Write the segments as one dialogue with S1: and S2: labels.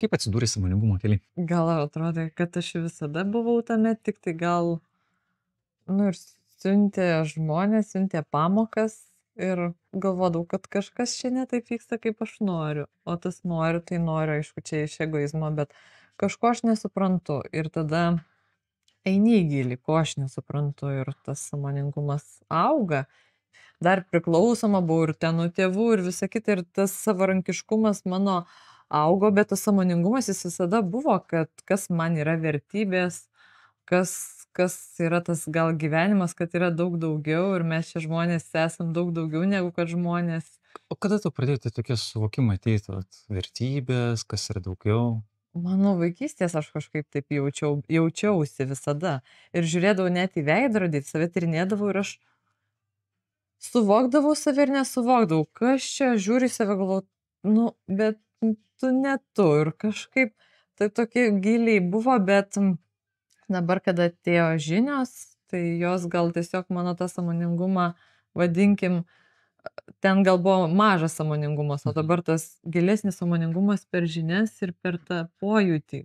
S1: Kaip atsidūrė sąmoningumo keliai?
S2: Gal atrodė, kad aš visada buvau tame, tik tai gal, nu ir siuntė žmonės, siuntė pamokas ir galvodavau, kad kažkas čia ne taip vyksta, kaip aš noriu. O tas noriu, tai noriu, aišku, čia iš egoizmo, bet kažko aš nesuprantu. Ir tada eini į gilį, ko aš nesuprantu ir tas sąmoningumas auga. Dar priklausoma buvau ir ten nuo tėvų ir visa kita, ir tas savarankiškumas mano augo, bet tas sąmoningumas jis visada buvo, kad kas man yra vertybės, kas yra tas gal gyvenimas, kad yra daug daugiau ir mes čia žmonės esam daug daugiau negu kad žmonės.
S1: O kada tu pradėjai tokie suvokimai ateiti, vat, vertybės, kas yra daugiau?
S2: Mano vaikystės aš kažkaip taip jaučiausi visada. Ir žiūrėdavau net į veidrodį, save tyrinėdavau ir aš suvokdavau save ir nesuvokdavau, kas čia žiūri į save, galvoju, nu, bet tu ne tu ir kažkaip tai tokie giliai buvo, bet dabar, kada atėjo žinios, tai jos gal tiesiog mano tą sąmoningumą, vadinkim, ten gal buvo mažas sąmoningumas, o dabar tas gilesnis sąmoningumas per žinias ir per tą pojūtį,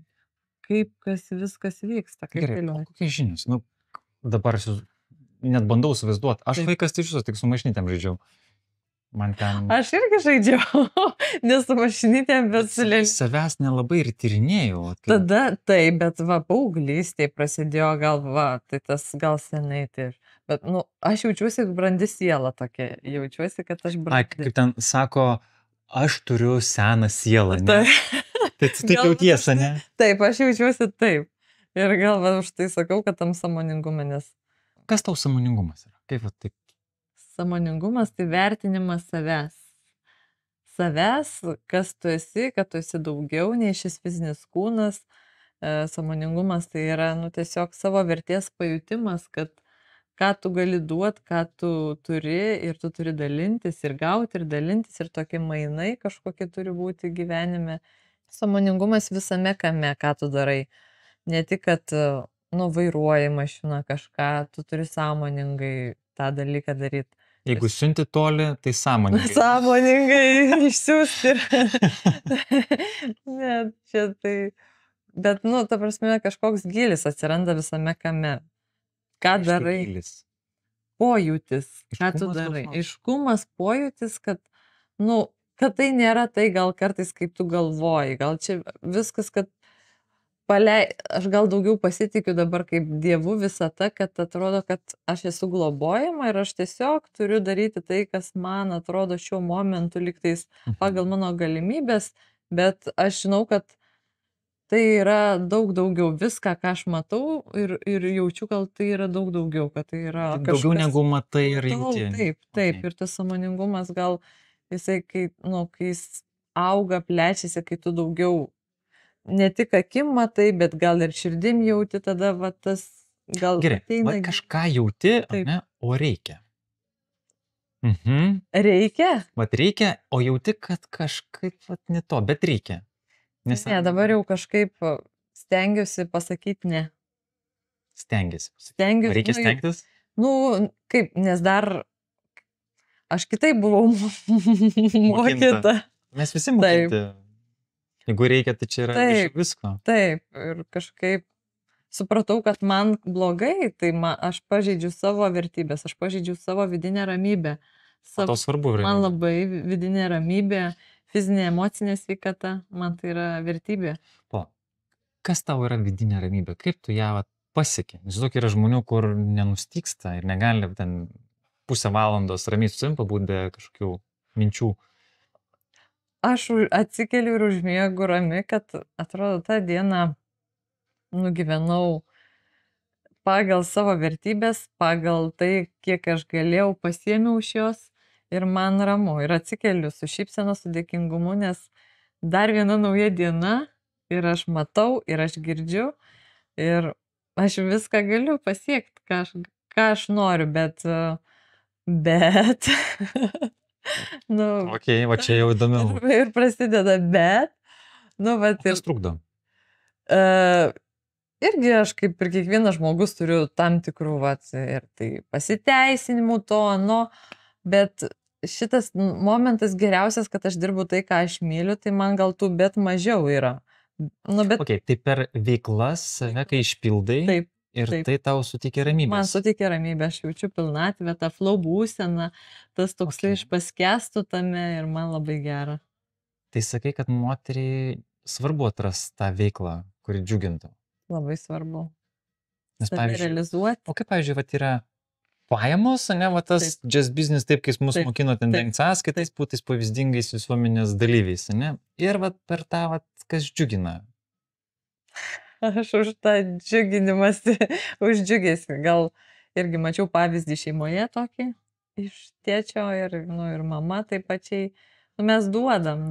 S2: kaip kas viskas vyksta, kaip
S1: Gerai, o
S2: dėlioja.
S1: kokie žinios? Nu, dabar aš net bandau įsivaizduoti. Aš
S2: Taip.
S1: vaikas tai iš tik su mašinytėm žaidžiau. Man ten...
S2: Aš irgi žaidžiau, ne su mašinytėm, bet su lėlėm.
S1: Savęs nelabai ir tyrinėjau. vat, kaip-
S2: Tada taip, bet va, paauglystėje prasidėjo gal va, tai tas gal senai tai. Bet, nu, aš jaučiuosi brandi siela tokia, jaučiuosi, kad aš
S1: Ai,
S2: brandi.
S1: kaip ten sako, aš turiu seną sielą. Ne?
S2: Tai,
S1: Tai tu taip jau tiesa, ne?
S2: taip, aš jaučiuosi taip. Ir gal va, už tai sakau, kad tam sąmoningume, nes
S1: Kas tau sąmoningumas yra? Kaip va, taip?
S2: sąmoningumas tai vertinimas savęs. Savęs, kas tu esi, kad tu esi daugiau nei šis fizinis kūnas. Sąmoningumas tai yra, nu, tiesiog savo vertės pajutimas, kad ką tu gali duoti, ką tu turi ir tu turi dalintis ir gauti ir dalintis ir tokie mainai kažkokie turi būti gyvenime. Sąmoningumas visame kame, ką tu darai. Ne tik, kad, nu, vairuoji mašiną kažką, tu turi sąmoningai tą dalyką daryti.
S1: Jeigu siunti toli, tai sąmoningai.
S2: Sąmoningai išsiųsti. Ne, čia tai. Bet, nu, ta prasme, kažkoks gilis atsiranda visame kame. Ką
S1: Reiškia
S2: darai?
S1: gylis.
S2: Pojūtis. Ką tu
S1: Aiškumas
S2: darai?
S1: koks nors?
S2: Aiškumas, pojūtis, kad, nu, kad tai nėra tai gal kartais, kaip tu galvoji. Gal čia viskas, kad aš gal daugiau pasitikiu dabar kaip Dievu visata, kad atrodo, kad aš esu globojama ir aš tiesiog turiu daryti tai, kas man atrodo šiuo momentu liktais pagal mano galimybės, bet aš žinau, kad tai yra daug daugiau. Viską, ką aš matau ir jaučiu, gal tai yra daug daugiau, kad tai yra
S1: Daugiau negu matai ir jauti.
S2: Taip, taip. Ir tas sąmoningumas gal, jisai, kai, nu, kai jis auga, plečiasi, kai tu daugiau ne tik akim matai, bet gal ir širdim jauti, tada va tas gal
S1: Gerai,
S2: ateina.
S1: va, kažką jauti,
S2: Taip.
S1: ne, o reikia. Mhm.
S2: Reikia?
S1: Vat reikia, o jauti, kad kažkaip vat, ne to, bet reikia. Nes
S2: Ne, dabar jau kažkaip stengiuosi pasakyti ne.
S1: stengiasi.
S2: Stengiuosi.
S1: Reikia stengtis?
S2: Nu, kaip, nes dar aš kitaip buvau mokyta.
S1: Mes visi mokinti. Jeigu reikia, tai čia yra
S2: Taip.
S1: iš visko.
S2: Taip, ir kažkaip supratau, kad man blogai, tai aš pažeidžiu savo vertybės, aš pažeidžiu savo vidinę ramybę.
S1: O to svarbu yra.
S2: Man labai vidinė ramybė, fizinė, emocinė sveikata, man tai yra vertybė.
S1: Po, kas tau yra vidinė ramybė? Kaip tu ją vat, pasieki? Žinok, yra žmonių, kur nenustyksta ir negali ten pusę valandos ramiai su savim pabūt be kažkokių minčių.
S2: Aš atsikeliu ir užmiegu rami, kad atrodo tą dieną nugyvenau pagal savo vertybės, pagal tai, kiek aš galėjau, pasiėmiau iš jos ir man ramu. Ir atsikeliu su šypsena, su dėkingumu, nes dar viena nauja diena ir aš matau, ir aš girdžiu, ir aš viską galiu pasiekti, ką aš noriu, bet nu,
S1: Ok, va čia jau įdomiau.
S2: ir prasideda, bet, nu, vat, ir
S1: Kas trukdo?
S2: irgi aš kaip ir kiekvienas žmogus turiu tam tikrų, vat, ir tai pasiteisinimų to, bet šitas momentas geriausias, kad aš dirbu tai, ką aš myliu, tai man gal tų bet mažiau yra. Nu, bet
S1: Ok, tai per veiklas save, kai išpildai
S2: taip,
S1: ir
S2: taip.
S1: tai tau suteikia
S2: man
S1: ramybės.
S2: suteikia ramybę, aš jaučiu pilnatvę, tą flow būseną, tas toksai
S1: Ok.
S2: iš paskestų tame ir man labai gera.
S1: Tai sakai, kad moteriai svarbu atrasti tą veiklą, kuri džiugintų.
S2: Labai svarbu.
S1: Nes,
S2: Save
S1: pavyzdžiui,
S2: realizuoti.
S1: o kaip, pavyzdžiui, vat yra pajamos, ne, va tas jazz business, taip, kai mus
S2: Taip,
S1: mokino ten
S2: taip,
S1: dengt sąskaitais, būtais pavyzdingais visuomenės dalyviais, ne? Ir va per tą, va, kas džiugina.
S2: Aš už tą džiuginimąsi, už džiugesį. Gal irgi mačiau pavyzdį šeimoje tokį iš tėčio ir mama taip pačiai. Nu, mes duodam,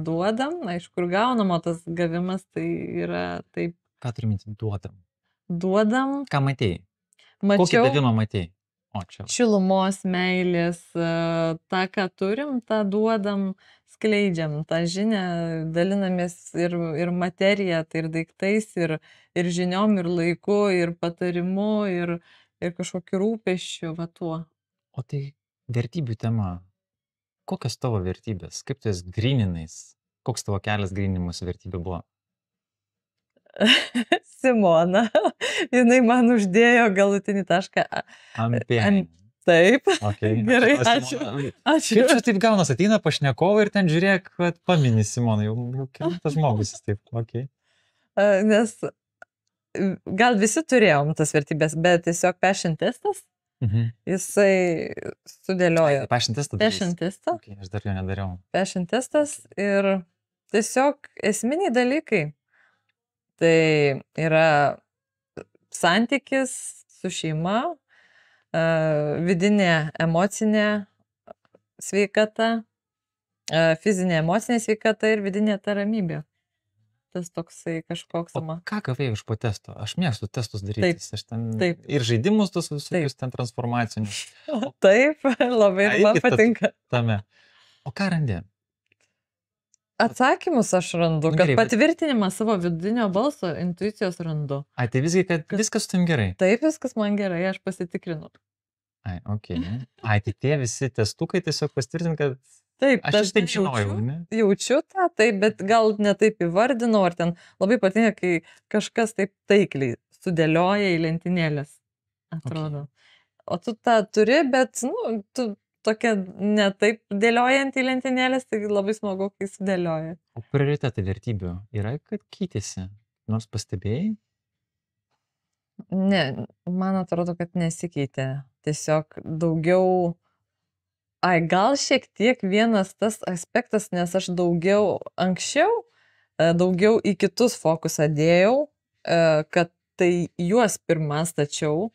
S2: aišku, ir gaunamo tas gavimas tai yra taip.
S1: Ką turi minti, duodam?
S2: Duodam.
S1: Ką matėjai? Kokį
S2: Mačiau
S1: davimą matėjai? O, čia.
S2: šilumos, meilės, tą, ką turim, tą duodam, skleidžiam, tą žinią, dalinamės ir materiją, tai ir daiktais, ir žiniom, ir laiku, ir patarimu, ir kažkokiu rūpesčiu, va tuo.
S1: O tai vertybių tema. Kokios tavo vertybės? Kaip tu jas gryninais? Koks tavo kelias grinimas vertybė buvo?
S2: Simona, jinai man uždėjo galutinį tašką.
S1: Ampien.
S2: Taip.
S1: Okay.
S2: Gerai,
S1: Ačiū.
S2: ačiū.
S1: Kaip čia taip gaunas, ateina pašnekovai ir ten žiūrėk, kad pamini Simona, jau kelintas žmogus jis taip. Okay.
S2: Nes gal visi turėjom tas vertybės, bet tiesiog passion testas, jisai sudėliojo.
S1: Passion testą?
S2: Passion testą.
S1: Okay, aš dar jo nedariau.
S2: Passion testas ir tiesiog esminiai dalykai. Tai yra santykis su šeima, vidinė emocinė sveikata, fizinė emocinė sveikata ir vidinė ta ramybė. Tas toksai kažkoks
S1: O ką gavai iš po testo? Aš mėgstu testus daryti. Aš ten
S2: taip.
S1: Ir žaidimus tos visokius ten transformacinius.
S2: Taip, labai man patinka.
S1: Tame. O ką randi?
S2: Atsakymus aš randu, kad patvirtinimą savo vidinio balso, intuicijos randu.
S1: Ai, tai visgi, kad viskas su tam gerai?
S2: Taip, viskas man gerai, aš pasitikrinu.
S1: Ai, ok. Ai, tai tie visi testukai tiesiog pasitvirtin, kad
S2: taip,
S1: aš taip žinojau, ne?
S2: Jaučiu tą, taip, bet gal ne taip įvardinau, ar ten labai patinka, kai kažkas taip taikliai sudėlioja į lentynėlės, atrodo. Okay. O tu tą turi, bet, nu, tu tokia ne taip dėliojant į lentynėlės, tai labai smagu, kai sudėlioja.
S1: O prioritetai vertybių yra, kad keitėsi? Nors pastebėjai?
S2: Ne, man atrodo, kad nesikeitė. Tiesiog daugiau, gal šiek tiek vienas tas aspektas, nes aš daugiau anksčiau, daugiau į kitus fokusą dėjau, kad tai juos pirmą stačiau,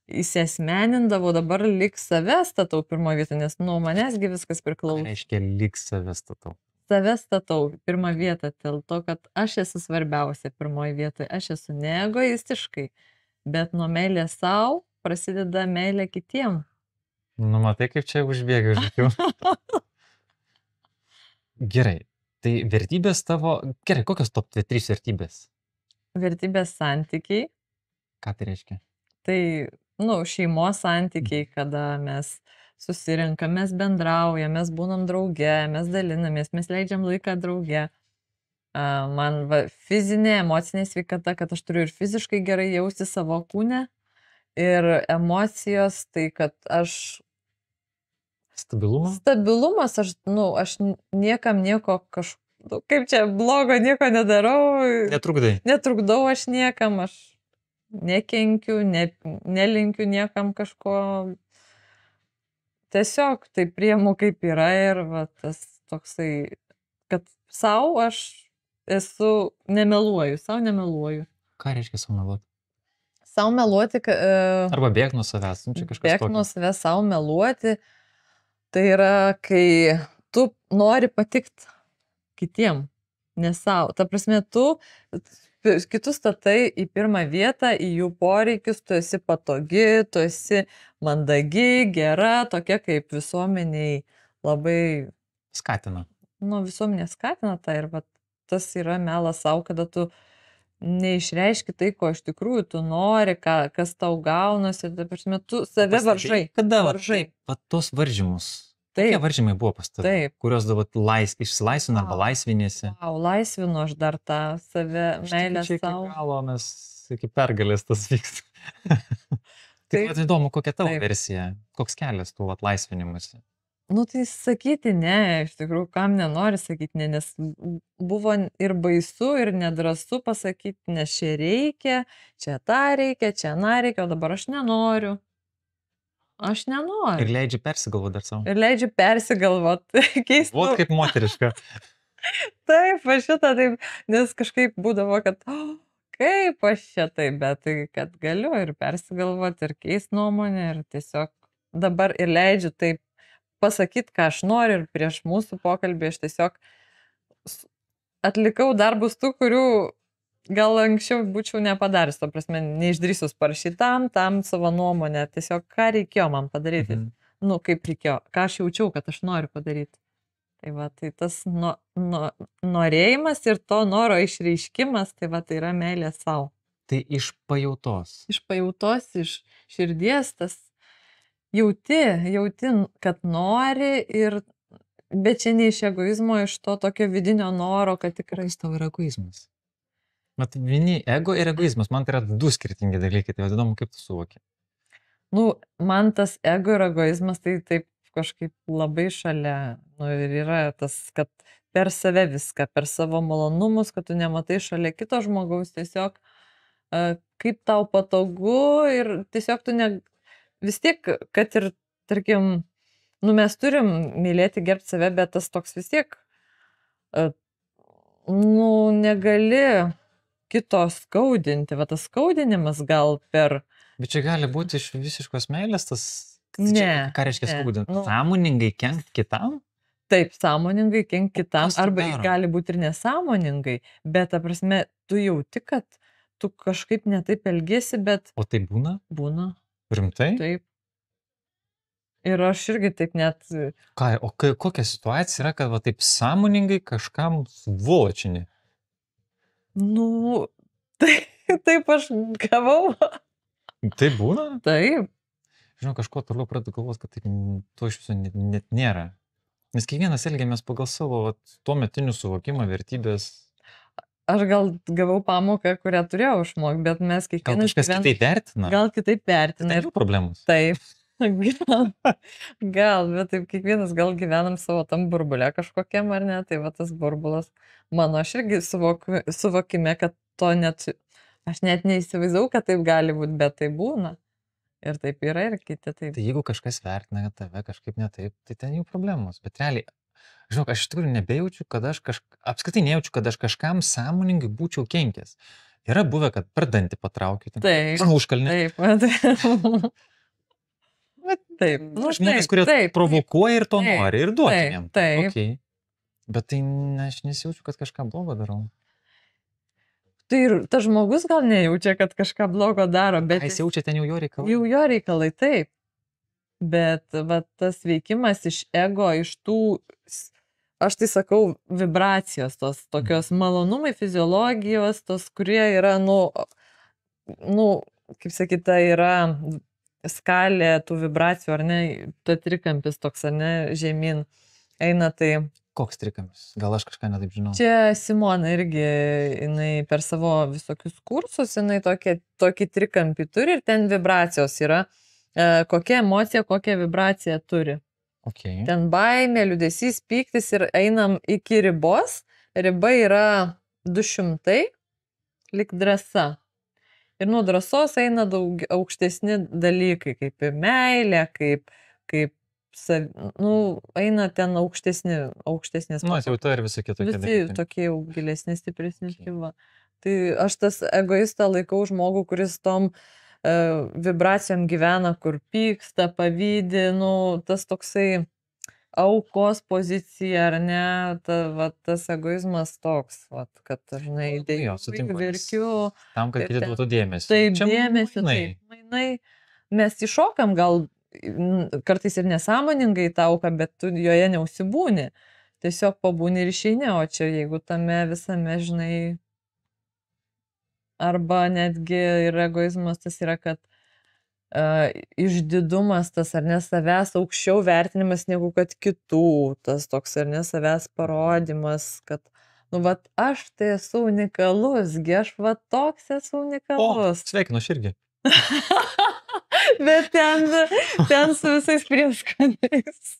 S2: įsiasmenindavau, dabar lik save statau pirmą vietą, nes nuo manęsgi viskas priklauso.
S1: Ką reiškia lik save statau?
S2: Save statau pirmą vietą, dėl to, kad aš esu svarbiausia pirmoji vietoje, aš esu ne egoistiškai, bet nuo meilės savo prasideda meilė kitiem.
S1: Nu, matai, kaip čia užbėga už akių. Gerai, tai vertybės tavo, gerai, kokios top 3 vertybės?
S2: Vertybės santykiai.
S1: Ką tai reiškia?
S2: Tai, šeimos santykiai, kada mes susirenkam, mes bendraujam, mes būnam drauge, mes dalinamės, mes leidžiam laiką drauge. Man fizinė, emocinė sveikata, kad aš turiu ir fiziškai gerai jausti savo kūne, ir emocijos, tai kad aš... Stabilumas, aš niekam nieko kaip čia blogo, nieko nedarau.
S1: Netrukdai.
S2: Netrukdau aš niekam, aš nekenkiu, nelinkiu niekam kažko. Tiesiog tai priimu kaip yra ir tas toksai, kad savo aš esu nemeluoju, savo nemeluoju.
S1: Ką reiškia savo meluoti?
S2: Savo meluoti...
S1: Arba bėgti nuo savęs, čia kažkas tokio.
S2: Bėgti nuo savęs, savo meluoti, tai yra, kai tu nori patikti kitiem, ne savo. Ta prasme, tu kitus statai į pirmą vietą, į jų poreikius, tu esi patogi, tu esi mandagi, gera, tokia kaip visuomeniai labai...
S1: Skatina.
S2: Visuomenė skatina tai ir tas yra melas savo, kada tu neišreiški tai, ko iš tikrųjų tu nori, kas tau gaunasi, ta prasme, tu save varžai.
S1: Kada
S2: varžai?
S1: Tos varžymus, Kokie
S2: Taip,
S1: varžymai buvo pas tave,
S2: taip.
S1: kurios dabar išsilaisvina arba
S2: Vau.
S1: laisvinėsi?
S2: Vau, laisvinu aš dar tą save,
S1: Aš tikiu,
S2: meilę
S1: čia iki
S2: savo.
S1: galo mes iki pergalės tas vyksta. Tai
S2: Taip,
S1: vat įdomu, kokia tavo
S2: taip.
S1: versija, koks kelias tų atlaisvinimuose.
S2: Nu tai sakyti ne, iš tikrųjų, kam nenori sakyti ne, nes buvo ir baisu, ir nedrąsu pasakyti, nes čia reikia, čia tą reikia, čia aną reikia, o dabar aš nenoriu. Aš
S1: Ir
S2: nenoriu.
S1: leidži persigalvoti dar savo.
S2: Ir leidžiu persigalvoti, keisti.
S1: Vot kaip moteriška.
S2: Taip, aš šitą taip, nes kažkaip būdavo, kad kaip aš čia taip, bet tai, kad galiu ir persigalvoti, ir keisti nuomonę, ir tiesiog dabar ir leidžiu taip pasakyti, ką aš noriu, ir prieš mūsų pokalbį aš tiesiog atlikau darbus tų, kurių gal anksčiau būčiau nepadaręs, to prasme, neišdrįsus parašyti tam savo nuomonę, tiesiog ką reikėjo man padaryti, nu kaip reikėjo, ką aš jaučiau, kad aš noriu padaryti. Tai va, tai tas norėjimas ir to noro išreiškimas, tai va, tai yra meilė savo.
S1: Tai iš pajautos.
S2: Iš pajautos, iš širdies, tas jauti, kad nori, bet čia ne iš egoizmo, iš to tokio vidinio noro, kad tikrai.
S1: Kas tau yra egoizmas? Mat, vieni ego ir egoizmas, man tai yra du skirtingi dalykai, tai įdomu, kaip tu suvoki.
S2: Nu, man tas ego ir egoizmas tai taip kažkaip labai šalia. Nu, ir yra tas, kad per save viską, per savo malonumus, kad tu nematai šalia kito žmogaus, tiesiog kaip tau patogu ir tiesiog tu vis tiek, kad ir, tarkim, nu mes turim mylėti, gerbti save, bet tas toks vis tiek, nu, negali kito skaudinti, va tas skaudinimas gal per.
S1: Bet čia gali būti iš visiškos meilės tas,
S2: Ne.
S1: ką reiškia skaudinti?
S2: Nu,
S1: Sąmoningai kenkti kitam?
S2: taip, sąmoningai kenkti kitam,
S1: kas tai
S2: arba
S1: daro?
S2: gali būti ir nesąmoningai, bet, ta prasme, tu jauti, kad tu kažkaip netaip elgiesi, bet
S1: O tai būna?
S2: būna.
S1: Rimtai?
S2: Taip. Ir aš irgi taip net,
S1: Ką, o kokia situacija yra, kad va taip sąmoningai kažkam svoločini?
S2: nu, taip aš gavau.
S1: Tai būna?
S2: Taip.
S1: Žinau, kažko toliau pradedu galvos, kad taip to iš viso net nėra. Nes kiekvienas elgiamės pagal savo tuo metinių suvokimą, vertybės.
S2: Aš gal gavau pamoką, kurią turėjau išmokti, bet mes
S1: Gal
S2: kiekvienas
S1: kažkas kitaip vertina?
S2: Gal kitaip vertina.
S1: Tai jų problemos.
S2: Taip. Gal, bet taip kiekvienas gal gyvenam savo tam burbulė kažkokiam ar ne, tai va tas burbulas. Mano aš irgi suvokime, kad to net, aš net neįsivaizdavau, kad taip gali būti, bet tai būna. Ir taip yra ir kiti taip.
S1: Tai jeigu kažkas vertina tave kažkaip ne taip, tai ten jų problemos. Bet realiai, žinok, aš iš tikrųjų nebejaučiu, kad apskritai nejaučiu, kad aš kažkam sąmoningai būčiau kenkęs. Yra buvę, kad per dantį patraukiu.
S2: Taip.
S1: Užkalnį.
S2: Taip. Taip.
S1: Nu, žmonės, kurie provokuoja ir to nori, ir duoti jiem.
S2: Taip.
S1: Okay. Bet tai aš nesijaučiu, kad kažką blogo darau.
S2: Tai ir tas žmogus gal nejaučia, kad kažką blogo daro, bet
S1: jis jaučia ten jau jo reikalai.
S2: Jau jo reikalai, taip. Bet va, tas veikimas iš ego, iš tų, aš tai sakau, vibracijos, tos tokios malonumai, fiziologijos, tos, kurie yra, nu, kaip sakyta, yra skalė tų vibracijų, ar ne, ta trikampis toks, ar ne, žemyn eina, tai.
S1: Koks trikampis? Gal aš kažką netaip žinau?
S2: Čia Simona irgi, jinai per savo visokius kursus, jinai tokį trikampį turi ir ten vibracijos yra, kokia emocija, kokią vibraciją turi.
S1: Okay.
S2: Ten baimė, liūdesys, pyktis ir einam iki ribos, riba yra 200, lik drąsa. Ir nuo drąsos eina daug aukštesni dalykai, kaip meilė, kaip eina ten aukštesnės.
S1: Nu, jau to ir visokie tokie dalykai.
S2: Visi tokie jau gilesni, stipresni. Okay. Tai aš tas egoistą laikau žmogų, kuris tom vibracijom gyvena, kur pyksta, pavydi, tas toksai aukos pozicija, ar ne, tas egoizmas toks, kad dažnai verkiu.
S1: Tam, kad kiti duotų dėmesį.
S2: Taip, dėmesį, taip, mainai. Mes iššokam gal kartais ir nesąmoningai tauką, bet tu joje neusibūni. Tiesiog pabūni ir išeini, o čia jeigu tame visame, žinai, arba netgi ir egoizmas tas yra, kad išdidumas tas, ar ne, savęs aukščiau vertinimas negu kad kitų, tas toks, ar ne, savęs parodimas, kad, nu, vat, aš tai esu unikalus, aš va toks esu
S1: O,
S2: unikalus.
S1: sveikinu, aš irgi.
S2: Bet ten su visais prieskoniais.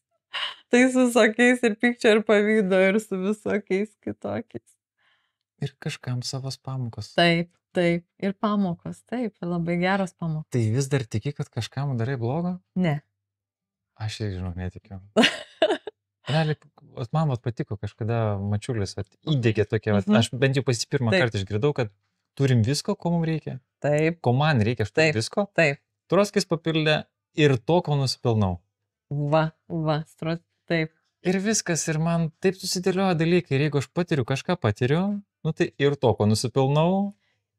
S2: Tai su visokiais ir pykčio, ir pavydo, ir su visokiais kitokiais.
S1: Ir kažkam savas pamokos.
S2: Taip, taip. Ir pamokos, taip, labai geros pamokos.
S1: Tai vis dar tiki, kad kažkam darai blogo?
S2: Ne.
S1: Aš irgi, žinok, netikiu. Realiai, man patiko kažkada Mačiulis įdėgė tokia, aš bent jau pirmą kartą išgirdau, kad turim visko, ko mums reikia.
S2: Taip.
S1: Ko man reikia, aš turiu visko.
S2: Taip.
S1: Troskis papildė ir to, ko nusipelnau.
S2: Taip.
S1: Ir viskas, ir man taip susidėlioja dalykai, ir jeigu aš kažką patiriu, nu tai ir to, ko nusipelnau,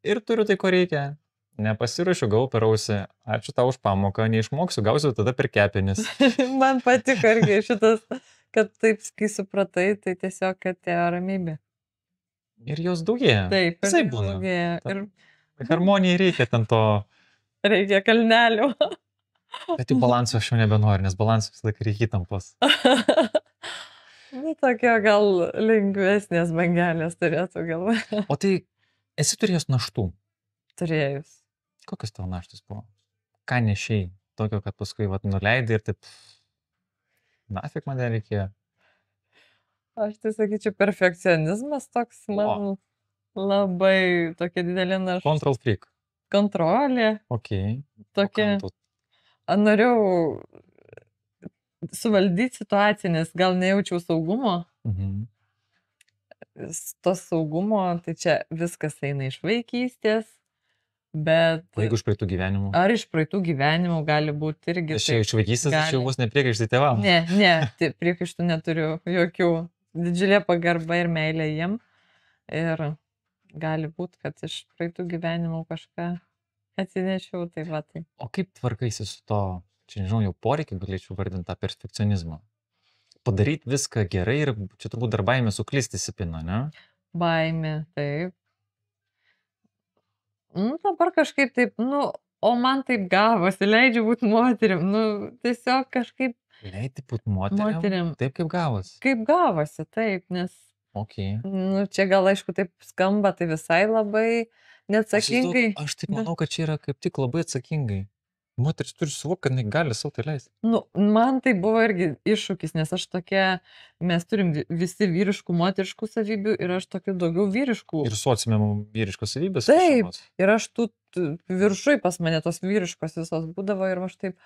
S1: ir turiu tai, ko reikia. Nepasiruošiu, gavau per ausį, ačiū tau už pamoką, neišmoksiu, gausiu tada per kepenis.
S2: Man patiko irgi šitas, kad taip, kai supratai, tai tiesiog atėjo ramybė.
S1: Ir jos daugėja.
S2: Taip,
S1: visai būna.
S2: Ir
S1: harmonijai reikia ten to.
S2: Reikia kalnelių.
S1: Bet jau balanso aš jau nebenoriu, nes balanso visą laiką reikia įtampos.
S2: Nu, tokia gal lengvesnės bangelės turėtų galvoje.
S1: O tai esi turėjęs naštų?
S2: Turėjus.
S1: Kokios tavo naštos buvo? Ką nešiai? Tokio, kad paskui nuleidai ir taip, nafik man nereikėjo.
S2: Aš tai sakyčiau, perfekcionizmas toks man labai tokia didelė našta.
S1: Control freak.
S2: Kontrolė.
S1: Ok.
S2: Tokia. Norėjau suvaldyti situaciją, nes gal nejaučiau saugumo. To saugumo, tai čia viskas eina iš vaikystės, bet...
S1: O jeigu iš praeitų gyvenimų?
S2: Ar iš praeitų gyvenimų gali būti irgi...
S1: Aš iš vaikystės aš jau bus nepriekaištai tėvam.
S2: Ne, priekaištų neturiu jokių. Didžiulė pagarba ir meilė jiem. Ir gali būti, kad iš praeitų gyvenimų kažką atsinešiau, tai va tai.
S1: O kaip tvarkaisi su to, čia nežinau, jau poreikį galėčiau vardinti tą perfekcionizmą? Padaryti viską gerai ir čia turbūt dar baimė suklysti discipliną, ne?
S2: Baimė, taip. Nu, dabar kažkaip taip, nu, o man taip gavosi, leidžiu būti moterim, nu, tiesiog kažkaip...
S1: Leidži būti moterim? Taip kaip gavosi?
S2: Kaip gavosi, taip, nes...
S1: Ok.
S2: Nu, čia gal aišku taip skamba, tai visai labai neatsakingai.
S1: Aš taip manau, kad čia yra kaip tik labai atsakingai. Moteris turi suvokti, kad negali savo tai leisti.
S2: Nu, man tai buvo irgi iššūkis, nes aš tokia, mes turim visi vyriškų, moteriškų savybių ir aš tokių daugiau vyriškų.
S1: Ir sociume vyriškos savybės.
S2: Taip, ir aš viršui pas mane tos vyriškos visos būdavo ir aš taip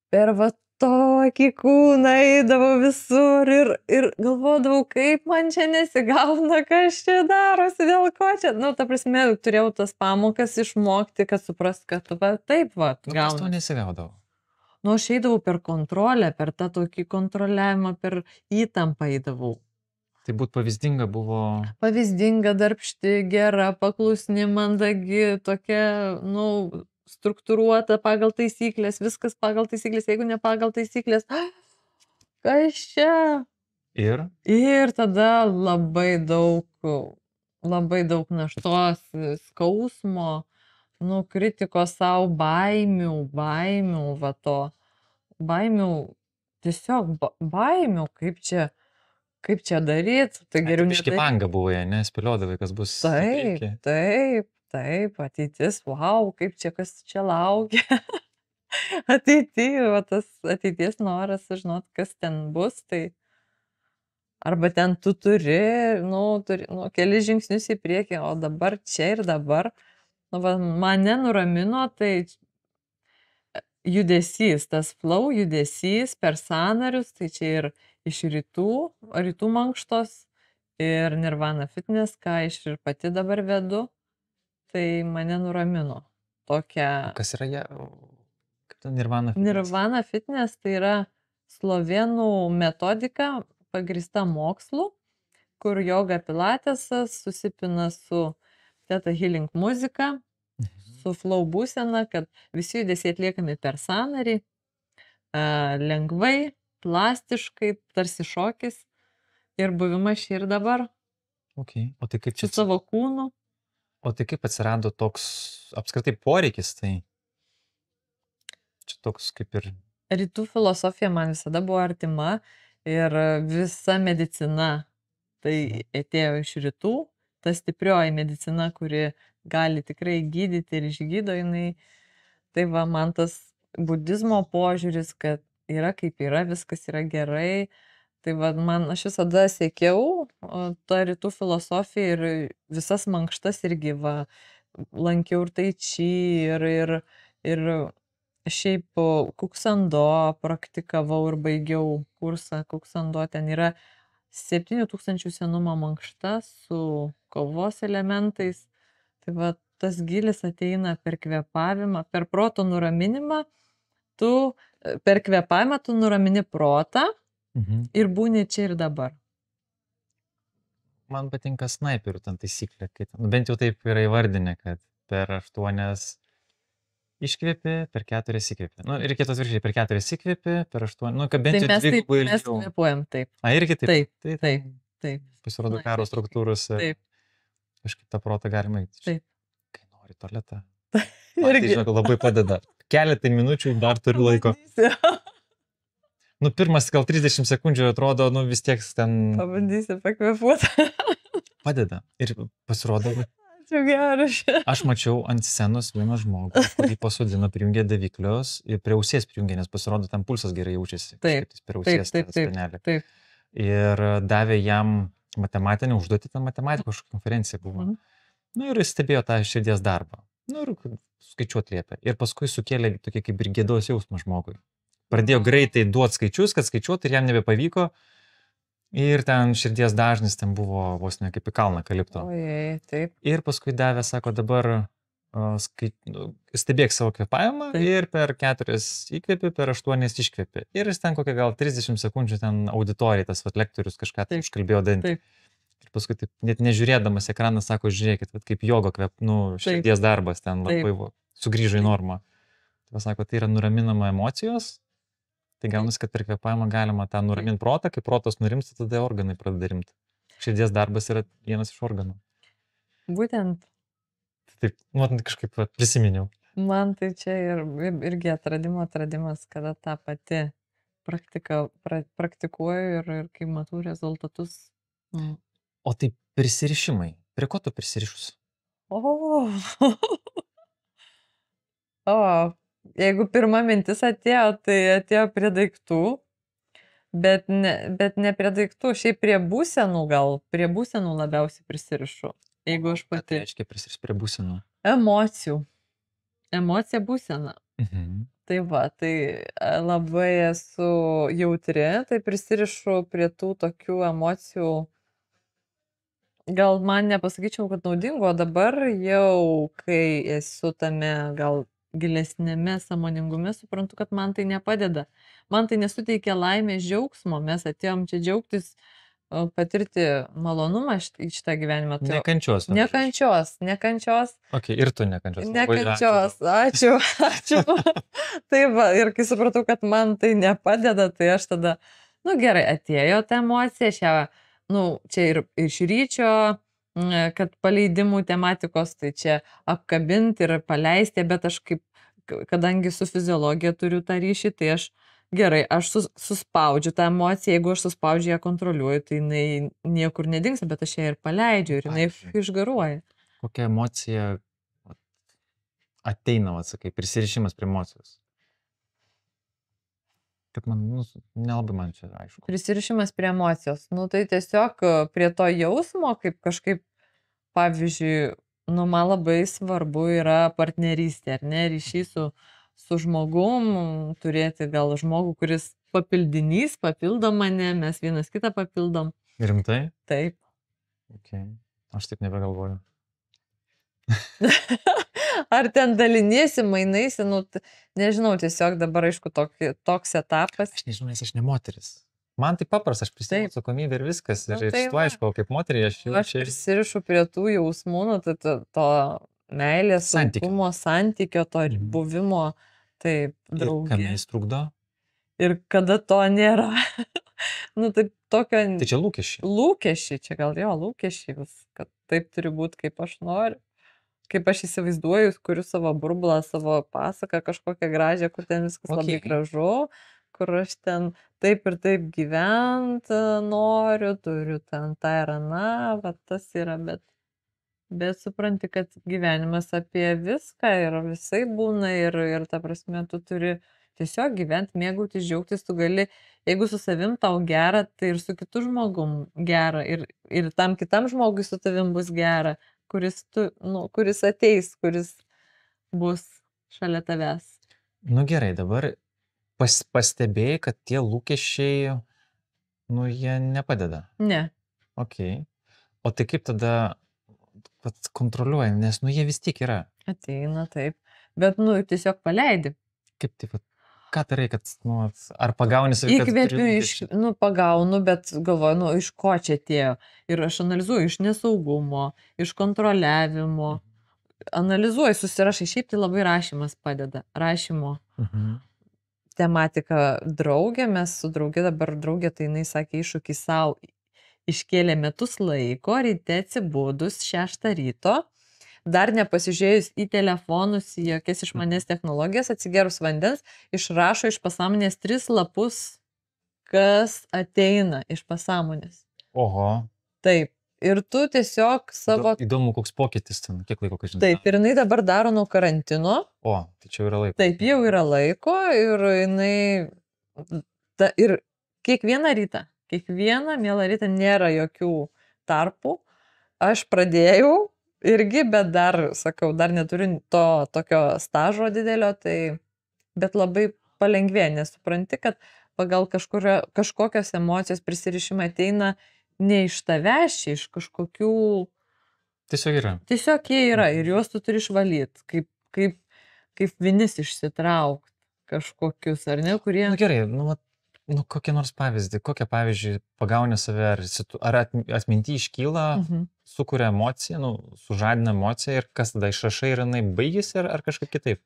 S2: per va tokį kūną eidavau visur ir galvodavau, kaip man čia nesigauna, kas čia darosi, dėl ko čia. Nu, ta prasme, turėjau tas pamokas išmokti, kad suprast, kad va, taip va.
S1: Kas to nesigaudavo?
S2: Nu, aš eidavau per kontrolę, per tą tokį kontroliavimą, per įtampą eidavau.
S1: Tai būt pavyzdinga buvo...
S2: Pavyzdinga, darbšti, gera, paklusni, mandagi, tokia, nu... struktūruota pagal taisyklės, viskas pagal taisyklės, jeigu ne pagal taisyklės, kas čia? Ir tada labai daug naštos, skausmo, nu, kritikos savo, baimių, va to, baimių, tiesiog baimių, kaip čia daryti, tai geriau nedaryti.
S1: Biški banga buvo, nespėliodavai, kas bus.
S2: Taip, ateitis, wow, kaip čia, kas čia laukia. Ateities noras sužinot, kas ten bus, tai arba ten tu turi, keli žingsnius į priekį, o dabar čia ir dabar. Nu, va, mane nuramino, tai judesys, tas flow judesys per sąnarius, tai čia ir iš rytų mankštos ir Nirvana Fitness, ką aš ir pati dabar vedu. Tai mane nuramino. Tokia...
S1: Kas yra kaip ten Nirvana Fitness?
S2: Nirvana Fitness tai yra slovėnų metodika pagrįsta mokslu, kur joga pilatesas susipina su Theta Healing muzika, su flow būsena, kad visi judesiai atliekami per sąnarį, lengvai, plastiškai, tarsi šokis ir buvimas čia ir dabar.
S1: Okay. O tai kaip čia...
S2: Su savo kūnu.
S1: O tai kaip atsirado toks apskritai poreikis tai? toks kaip ir...
S2: Rytų filosofija man visada buvo artima ir visa medicina tai atėjo iš rytų, ta stiprioji medicina, kuri gali tikrai gydyti ir išgydo jinai. Tai va, man tas budizmo požiūris, kad yra kaip yra, viskas yra gerai. Tai va, aš visada siekiau tą rytų filosofiją ir visas mankštas irgi va, lankiau ir tai či, ir šiaip kuksando praktikavau ir baigiau kursą kuksando. Ten yra 7000 senumo mankšta su kovos elementais. Tai va, tas gilis ateina per kvėpavimą, per proto nuraminimą. Per kvėpavimą tu nuramini protą ir būni čia ir dabar.
S1: Man patinka snaiperių ten taisyklė, kad bent jau taip yra įvardinę, kad per 8 iškvėpi, per 4 įkvėpi. Nu, reikėtų atvirkščiai, per 4 įkvėpi, per 8, nu, kad bent jau dvigubai ilgiau.
S2: Mes kvėpuojam taip.
S1: Irgi taip?
S2: Taip.
S1: Pasirodo karo struktūros.
S2: Taip.
S1: Kažkaip tą protą galima eiti.
S2: Taip.
S1: Kai nori tualetą. Man tai, žinok, labai padeda. Keletą minučių dar turiu laiko. Nu, pirmas gal 30 sekundžių atrodo, nu, vis tiek ten...
S2: Pabandysiu pakvėpuoti.
S1: Padeda. Ir pasirodo,
S2: Ačiū geras.
S1: aš mačiau ant scenos vieną žmogų, kurį pasodino, prijungė daviklius ir prie ausies prijungė, nes pasirodo, tam pulsas gerai jaučiasi.
S2: Taip,
S1: per ausies spenelį.
S2: taip.
S1: Ir davė jam matematinę užduotį, ten matematikos konferencija buvo. Nu, ir jis stebėjo tą širdies darbą. Nu, ir skaičiuoti liepė. Ir paskui sukėlė tokį kaip ir gėdos jausmą žmogui. Pradėjo greitai duoti skaičius, kad skaičiuoti ir jam nebepavyko. Ir ten širdies dažnis ten buvo vos ne kaip į kalną kalipto.
S2: Ojei, taip.
S1: Ir paskui davė, sako, dabar stebėk savo kvėpavimą ir per 4 įkvėpi, per 8 iškvėpi. Ir jis ten kokią gal 30 sekundžių ten auditorijai, tas lektorius kažką tai užkalbėjo dantį. Ir paskui taip, net nežiūrėdamas ekraną, sako, žiūrėkit, kaip jogo širdies darbas ten labai sugrįžo į normą. Tai sako, tai yra nuraminama emocijos. Tai gaunasi, kad per kvėpavimą galima tą nuraminti protą, kai protas nurimsta, tada organai pradeda rimti. Širdies darbas yra vienas iš organų.
S2: Būtent.
S1: Taip, nu, kažkaip prisiminiau.
S2: Man tai čia irgi atradimas, kada tą pati praktikuoju ir kai matau rezultatus.
S1: O tai prisirišimai. Prie ko tu prisirišus?
S2: Jeigu pirma mintis atėjo, tai atėjo prie daiktų, bet ne prie daiktų, šiaip prie būsenų labiausiai prisirišu. Jeigu aš pati...
S1: Tai reiškia prisiriš prie būsenų?
S2: Emocijų. Emocija būsena. Tai va, tai labai esu jautri, tai prisirišu prie tų tokių emocijų. Gal man nepasakyčiau, kad naudingo, o dabar jau, kai esu tame gal gilesnėme sąmoningume, suprantu, kad man tai nepadeda. Man tai nesuteikia laimės džiaugsmo. Mes atėjom čia džiaugtis, patirti malonumą į šitą gyvenimą.
S1: Nekančios.
S2: Nekančios.
S1: Ok, ir tu nekančios.
S2: Nekančios. Ačiū. Tai va, ir kai supratau, kad man tai nepadeda, tai aš tada, gerai, atėjo ta emocija, čia ir iš ryčio, kad paleidimų tematikos, tai čia apkabinti ir paleisti, bet aš kadangi su fiziologija turiu tą ryšį, tai aš suspaudžiu tą emociją, jeigu aš suspaudžiu ją kontroliuoju, tai jinai niekur nedings, bet aš ją ir paleidžiu ir jinai išgaruoja.
S1: Kokia emocija ateina, sakai, prisirišimas prie emocijos? Kad man, nelabai man čia aišku.
S2: Prisirišimas prie emocijos. Tai tiesiog prie to jausmo, kaip kažkaip, pavyzdžiui, man labai svarbu yra partnerystė, ar ne, ryšys su žmogum, turėti gal žmogų, kuris papildo mane, mes vienas kitą papildom.
S1: Rimtai?
S2: Taip.
S1: Okay. Aš taip nebegalvoju.
S2: Ar ten daliniesi, mainaisi, nežinau, tiesiog dabar, aišku, toks etapas.
S1: Aš nežinau, nes aš ne moteris. Man tai paprasta, aš prisiimu atsakomybę ir viskas. Ir tu aišku, kaip moterį aš jau čia.
S2: Aš prisirišu prie tų jausmų, to meilės, saugumo, santykio, to buvimo, taip, draugė.
S1: Kam jis trukdo?
S2: Ir kada to nėra. Tai tokio...
S1: Tai čia lūkesčiai.
S2: Lūkesčiai, čia gal lūkesčiai vis, kad taip turi būti, kaip aš noriu. kaip aš įsivaizduoju, kuriu savo burbulą, savo pasaką kažkokią gražią, kur ten viskas labai
S1: Okay.
S2: gražu, kur aš ten taip ir taip gyvent noriu, turiu ten tą ir aną, va tas yra, bet supranti, kad gyvenimas apie viską ir visai būna ir ta prasme, tu turi tiesiog gyventi, mėgautis, džiaugtis, tu gali, jeigu su savim tau gera, tai ir su kitu žmogum gera ir tam kitam žmogui su tavim bus gera, kuris ateis, kuris bus šalia tavęs.
S1: Nu gerai, dabar pastebėjai, kad tie lūkesčiai, nu jie nepadeda.
S2: Ne.
S1: Ok. O tai kaip tada kontroliuoji, nes nu jie vis tiek yra.
S2: Ateina taip, bet nu tiesiog paleidi.
S1: Kaip tai, ką darai, kad, nu, ar pagauni savį, kad
S2: Įkvepiu, pagaunu, bet galvoju, iš ko čia atėjo. Ir aš analizuoju iš nesaugumo, iš kontroliavimo. Analizuoju, susirašai, šiaip tai labai rašymas padeda. Rašymo tematika draugė, mes su draugė, dabar draugė, tai jinai sakė iššūkį savo, iškėlė metus laiko, ryte atsibudus 6 ryto, dar nepasižiūrėjus į telefonus, į jokias išmanės technologijas, atsigerus vandens, išrašo iš pasąmonės 3 lapus, kas ateina iš pasąmonės.
S1: Oho.
S2: Taip. Ir tu tiesiog savo...
S1: Įdomu, koks pokytis ten, kiek laiko, kai žinai.
S2: Taip, ir jinai dabar daro nuo karantino.
S1: O, tai čia jau yra laiko.
S2: Taip, jau yra laiko ir jinai... Ir kiekvieną mielą rytą nėra jokių tarpų. Aš pradėjau irgi, bet dar, sakau, dar neturiu to tokio stažo didelio, tai... Bet labai palengvė, nes supranti, kad pagal kažkokios emocijos prisirišimai ateina ne iš tavęs, iš kažkokių...
S1: Tiesiog yra.
S2: Tiesiog jie yra ir juos tu turi išvalyti, kaip vinis išsitraukti kažkokius, ar ne, kurie...
S1: Nu gerai, kokie nors pavyzdį, kokią pavyzdžiui pagauni save, ar atminty iškyla, sukuria emociją, sužadina emociją ir kas tada išrašai ir jinai baigėsi ar kažkaip kitaip?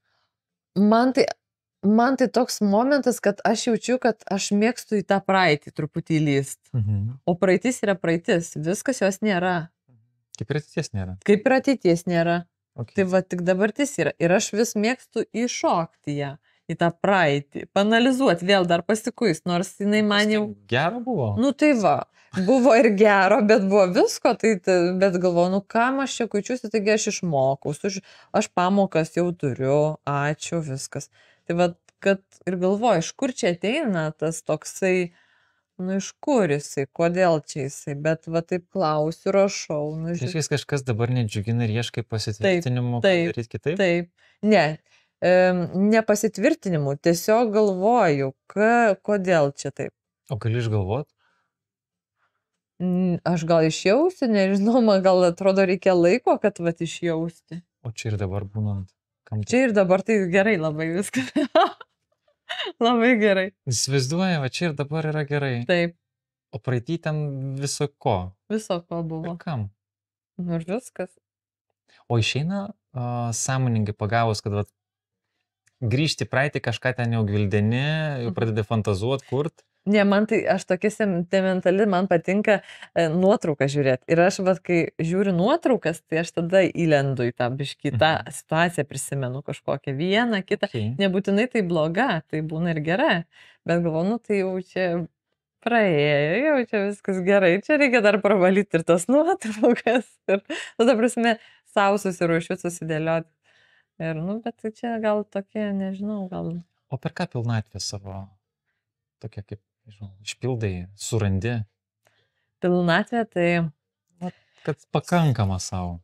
S2: Man tai toks momentas, kad aš jaučiu, kad aš mėgstu į tą praeitį truputį įlyst. O praeitis yra praeitis, viskas jos nėra.
S1: Kaip ir ateities nėra.
S2: Kaip ir ateities nėra.
S1: Okay.
S2: Tai va, tik dabartis yra. Ir aš vis mėgstu įšokti ją, į tą praeitį, panalizuoti, vėl dar pasikuis, nors jinai man jau...
S1: Gero buvo?
S2: Nu tai va, buvo ir gero, bet buvo visko, bet galvoju, kam aš čia kuičiuosi, taigi aš išmokau, aš pamokas jau turiu, ačiū, viskas. Tai va, kad ir galvoju, iš kur čia ateina tas toksai, iš kur jisai, kodėl čia jisai, bet va taip klausiu, rašau.
S1: Iškės kažkas dabar nedžiugina ir ieškai pasitvirtinimų, daryti kitaip?
S2: Taip, ne pasitvirtinimų, tiesiog galvoju, kodėl čia taip.
S1: O gali išgalvot?
S2: Aš gal išjausti, nežinau, man gal atrodo reikia laiko, kad va išjausti.
S1: O čia ir dabar būnant.
S2: Čia ir dabar tai gerai labai viskas. Labai gerai.
S1: Įsivaizduoja, va čia ir dabar yra gerai.
S2: Taip.
S1: O praeitį ten viso ko?
S2: Viso ko buvo.
S1: Ir kam?
S2: Ir viskas.
S1: O išeina sąmoningai pagavus, kad vat, grįžti praeitį, kažką ten jau gvildeni, jau pradedi fantazuot, kurt.
S2: Ne, man tai, aš tokia sentimentali, man patinka nuotrauką žiūrėti. Ir aš, vat, kai žiūriu nuotraukas, tai aš tada įlendu į tą biškį, tą situaciją prisimenu kažkokią vieną, kitą. Nebūtinai tai bloga, tai būna ir gera. Bet galvoju, tai jau čia praėjo, jau čia viskas gerai, čia reikia dar pravalyti ir tas nuotraukas. Ir tada prasme, savo susiruošiu, susidėlioti. Ir, bet tai čia gal tokie, nežinau, gal...
S1: O per ką pilnatvė savo tokia kaip, nežinau, išpildai, surandi?
S2: Pilnatvė tai...
S1: Kad pakankama savo.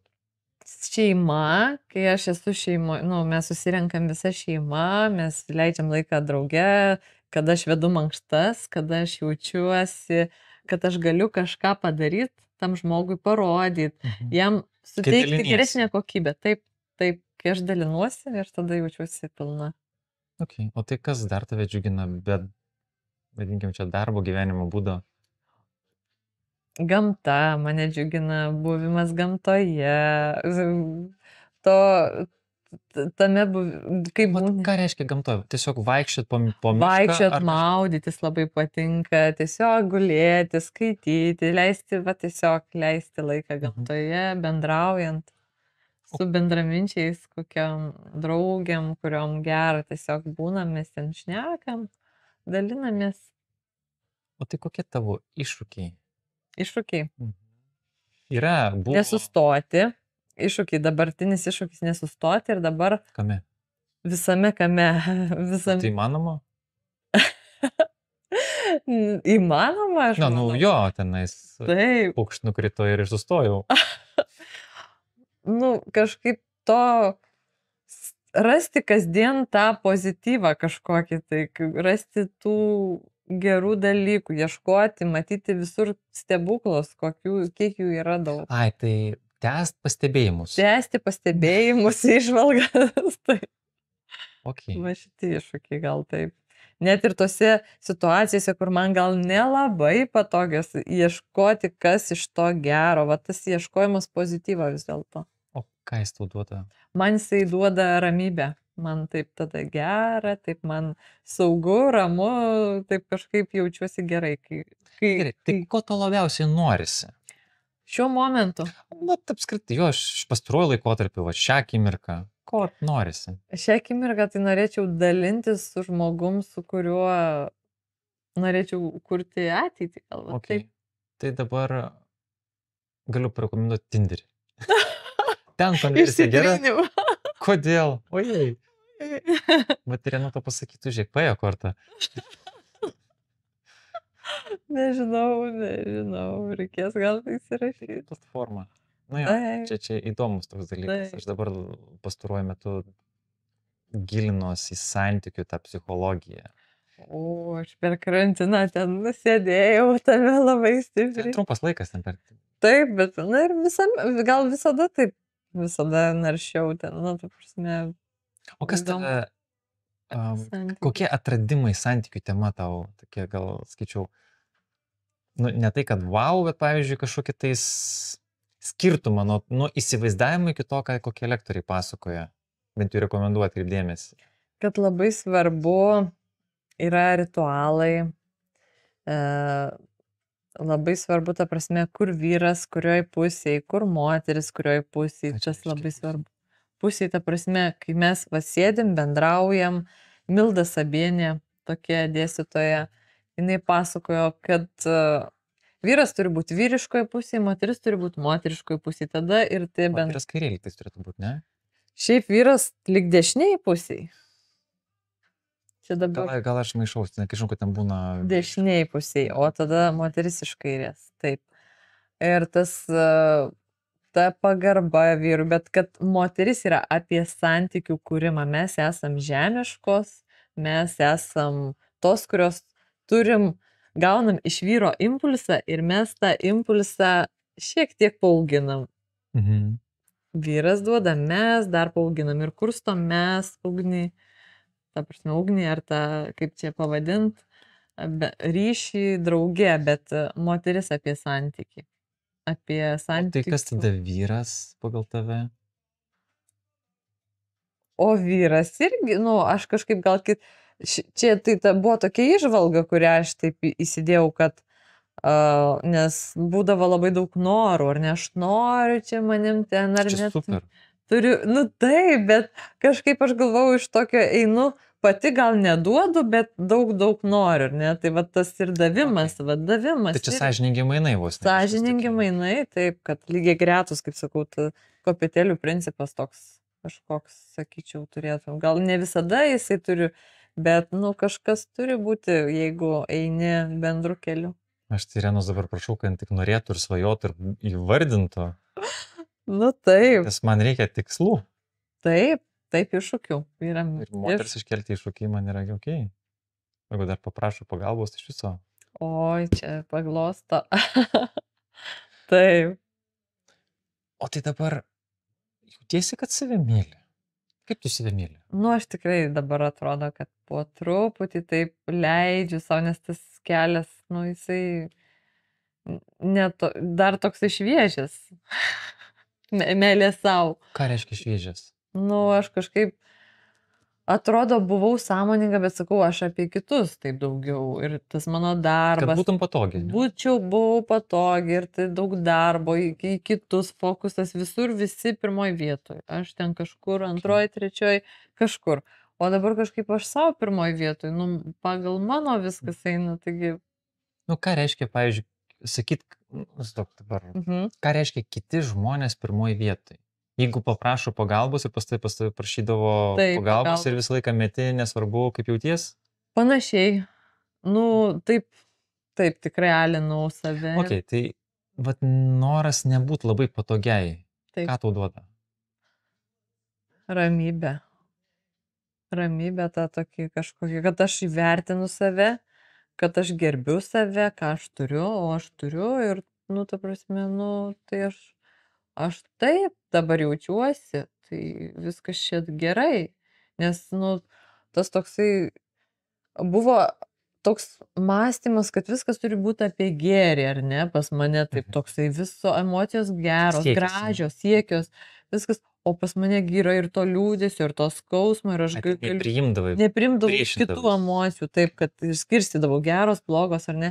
S2: Šeima, kai aš esu šeimoje, mes susirenkam visą šeimą, mes leidžiam laiką drauge, kada aš vedu mankštas, kada aš jaučiuosi, kad aš galiu kažką padaryti, tam žmogui parodyti, jam suteikti geresnę kokybę. Taip, kai aš dalinuosi ir tada jaučiuosi pilna.
S1: Okay. O tai kas dar tave džiugina, bet, vadinkim, čia darbo gyvenimo būdo?
S2: Gamta mane džiugina, buvimas gamtoje, tame, kaip būna.
S1: Ką reiškia gamtoje? Tiesiog vaikščiot po mišką?
S2: Vaikščiot, maudytis labai patinka, tiesiog gulėti, skaityti, tiesiog leisti laiką gamtoje, bendraujant su bendraminčiais, kokiam draugiam, kuriom gera tiesiog būnam, mes ten šnekam, dalinamės.
S1: O tai kokie tavo iššūkiai?
S2: Iššūkiai.
S1: Yra, buvo.
S2: Nesustoti. Iššūkiai, dabartinis iššūkis nesustoti ir dabar
S1: Kame?
S2: visame kame.
S1: Tai įmanoma?
S2: Įmanoma, aš
S1: Na,
S2: manau.
S1: nu jo, tenais
S2: Taip.
S1: paukšt nukrito ir sustojau.
S2: Nu, kažkaip to rasti kasdien tą pozityvą kažkokį, tai rasti tų gerų dalykų, ieškoti, matyti visur stebuklus, kiek jų yra daug.
S1: Ai, tai tęst pastebėjimus.
S2: Tęsti pastebėjimus, išvalgas. Tai
S1: Okay.
S2: va šitie iššūkiai gal taip. Net ir tose situacijose, kur man gal nelabai patogios, ieškoti, kas iš to gero, va tas ieškojimas pozityvo vis dėlto.
S1: O ką jis tau duoda?
S2: Man jisai duoda ramybę. Man taip tada gera, taip man saugu, ramu, taip kažkaip jaučiuosi gerai.
S1: Gerai, tai ko to labiausiai norisi?
S2: Šiuo momentu.
S1: Vat apskritai, jo, aš pastaruoju laikotarpiu, va šią akimirką, ko norisi?
S2: Šią akimirką tai norėčiau dalintis su žmogum, su kuriuo norėčiau kurti ateitį. Galva.
S1: Okay. Tai dabar galiu parekomenduoti Tinderį. Ten konversija gera. Kodėl? Ojei. Bet Renato pasakytų, žiūrėk, paėjo kortą.
S2: Nežinau, reikės gal įsirašyti.
S1: Platforma. Nu jo, čia įdomus toks dalykas. Aš dabar pastaruoju metu gilinuos į santykių tą psichologiją.
S2: O, aš per karantiną ten sėdėjau tame labai stipriai.
S1: Trumpas laikas ten per.
S2: Taip, bet, na ir gal visada taip, visada naršiau ten, nu, ta prasme.
S1: O kas tave, kokie atradimai santykių tema tau, tokie gal skaičiau, nu, ne tai, kad wow, bet pavyzdžiui kažkokį tais skirtumą nuo įsivaizdavimo iki to, kokie lektoriai pasakoja, bent jau rekomenduoti ir dėmesį.
S2: Kad labai svarbu yra ritualai, labai svarbu, ta prasme, kur vyras, kurioj pusėje, kur moteris, kurioj pusėje, tas labai svarbu. Pusėje, ta prasme, kai mes vasėdim, bendraujam, Milda Sabienė, tokia dėstytoja, jinai pasakojo, kad vyras turi būti vyriškoje pusėje, moteris turi būti moteriškoje pusėje, tada ir tai
S1: Vyras kairėlį tai turėtų būti, ne?
S2: Šiaip vyras lik dešiniai pusėje. Čia dabar.
S1: Gal aš maišausi, nežinau, kad ten būna.
S2: Dešiniai pusėje, o tada moteris iš kairės, taip. Ir tas, ta pagarba vyrų, bet kad moteris yra apie santykių kūrimą, mes esam žemiškos, mes esam tos, kurios gaunam iš vyro impulsą ir mes tą impulsą šiek tiek paauginam.
S1: Mhm.
S2: Vyras duoda, mes dar paauginam ir kurstom mes ugnį, ta prasme ugnį ar tą, kaip čia pavadint, ryšį draugė, bet moteris apie santykį. Apie santykių.
S1: Tai kas tada vyras pagal tave?
S2: O vyras irgi, nu, aš kažkaip gal čia tai buvo tokia įžvalga, kurią aš taip įsidėjau, kad nes būdavo labai daug norų, ar ne aš noriu čia manim ten, ar
S1: čia
S2: net
S1: super.
S2: Turiu, nu taip, bet kažkaip aš galvau iš tokio einu, pati gal neduodu, bet daug noriu, ar ne? Tai va tas ir davimas, okay. Davimas.
S1: Tai čia sąžiningi mainai vos.
S2: Sąžiningi mainai, taip, kad lygiai gretus, kaip sakau, kopėtėlių principas toks kažkoks, sakyčiau, turėtų. Gal ne visada jisai turi, bet, nu, kažkas turi būti, jeigu eini bendru keliu.
S1: Aš tai Renos dabar prašau, kad tik norėtų ir svajotų ir įvardintų.
S2: Nu, taip.
S1: Nes man reikia tikslų.
S2: Taip iššūkių. Ir
S1: moteris iškelti iššūkį man yra jokiai. Jeigu dar paprašau pagalbos, iš viso.
S2: Oi, čia paglosto. Taip.
S1: O tai dabar jautiesi, kad save myli? Kaip tu save myli?
S2: Nu, aš tikrai dabar atrodo, kad po truputį taip leidžiu savo, nes tas kelias, nu, jisai dar toks šviežias. Meilė savo.
S1: Ką reiškia šviežias?
S2: Nu, aš kažkaip atrodo, buvau sąmoninga, bet sakau, aš apie kitus taip daugiau. Ir tas mano
S1: Kad
S2: darbas.
S1: būtum patogiai. Ne?
S2: Buvau patogi ir tai daug darbo, į kitus fokusas, visur visi pirmoji vietoje. Aš ten kažkur, antroji, trečioji, kažkur. O dabar kažkaip aš savo pirmoji vietoje, nu, pagal mano viskas eina, taigi.
S1: Nu, ką reiškia, pavyzdžiui, sakyt, stok dabar, ką reiškia kiti žmonės pirmoji vietoj? Jeigu paprašo pagalbos ir pas tai prašydavo pagalbos ir visą laiką meti, nesvarbu, kaip jauties?
S2: Panašiai. Nu, taip, tikrai alinau save.
S1: Ok, tai vat noras nebūt labai patogiai. Taip. Ką tau duoda?
S2: Ramybė. Ramybė tą tokį kažkokį, kad aš įvertinu save, kad aš gerbiu save, ką aš turiu, o aš turiu ir, nu, ta prasme, nu, tai aš taip dabar jaučiuosi, tai viskas čia gerai, nes, nu, tas toksai buvo toks mąstymas, kad viskas turi būti apie gėrį, ar ne, pas mane taip toksai viso emocijos geros, gražios, siekios, viskas, o pas mane yra ir to liūdėsio, ir to skausmo, ir aš neprimdavau kitų emocijų, taip, kad skirstydavau geros, blogos, ar ne,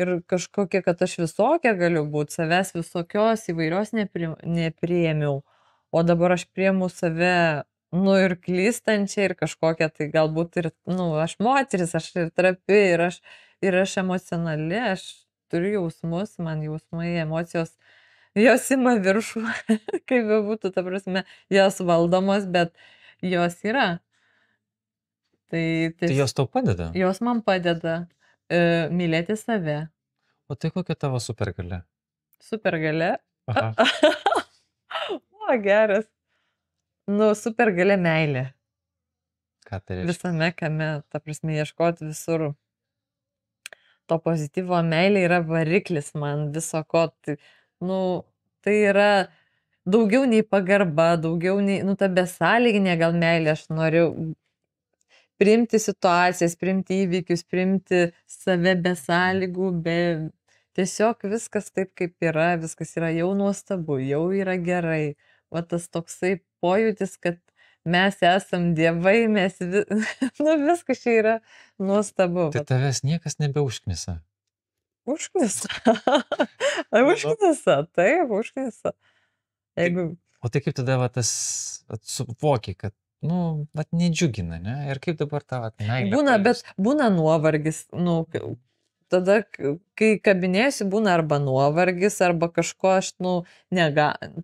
S2: ir kažkokia, kad aš visokia galiu būti, savęs visokios įvairios nepriėmiau, o dabar aš priėmu save, nu, ir klystančią, ir kažkokią, tai galbūt ir, nu, aš moteris, aš ir trapi, ir aš emocionali, aš turiu jausmus, man jausmai, emocijos, jos ima viršų, kaip bebūtų, ta prasme, jos valdomos, bet jos yra. Tai
S1: jos tau padeda?
S2: Jos man padeda mylėti save.
S1: O tai kokia tavo supergalia?
S2: Supergalia? Aha. O, geras. Nu, supergalia meilė.
S1: Ką tai reiškia?
S2: Visame kame, ta prasme, ieškoti visur. To pozityvo meilė yra variklis man viso ko. Tai, nu, tai yra daugiau nei pagarba, daugiau nei, nu, ta besąlyginė gal meilė. Aš noriu priimti situacijas, priimti įvykius, priimti save be sąlygų, tiesiog viskas taip, kaip yra, viskas yra jau nuostabu, jau yra gerai. O tas toksai pojūtis, kad mes esam dievai, mes nu, viskas čia yra nuostabu.
S1: Tai tavęs niekas nebeužknisa.
S2: Užknisa. Užknisa, taip, užknisa. Jeigu...
S1: O tai kaip tada va, tas suvoki, kad, nu, vat nedžiugina, ne? Ir kaip dabar ta meilė?
S2: Būna, bet būna nuovargis, nu, tada, kai kabinėsi, būna arba nuovargis, arba kažko aš, nu,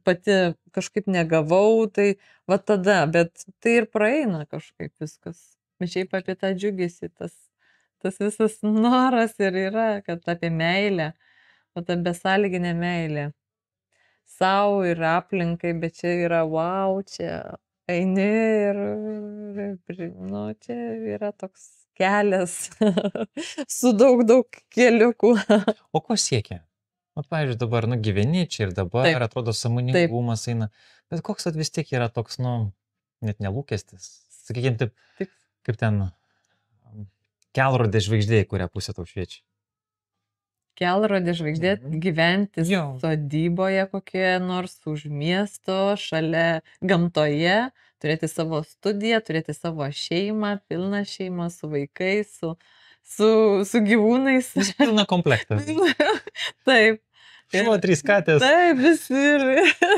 S2: pati kažkaip negavau, tai va tada, bet tai ir praeina kažkaip viskas. Bet šiaip apie tą džiugesį, tas visas noras ir yra, kad apie meilę, o ta besąlyginė meilė. Sau ir aplinkai, bet čia yra, wow, čia eini ir, nu, čia yra toks kelias su daug keliukų.
S1: O ko siekia? O, pavyzdžiui, dabar, nu, gyveni čia ir dabar, taip, atrodo, sąmoningumas eina, bet koks vis tiek yra toks, nu, net nelūkestis. Sakykime, taip, kaip ten kelrodė žvaigždė, kurią pusę tau šviečia.
S2: Kelrodė žvaigždė, gyventi sodyboje kokioje nors už miesto, šalia gamtoje, turėti savo studiją, turėti savo šeimą, pilną šeimą su vaikais, su gyvūnais.
S1: Pilna komplektą.
S2: Taip.
S1: Šuo, 3 katės.
S2: Taip, visi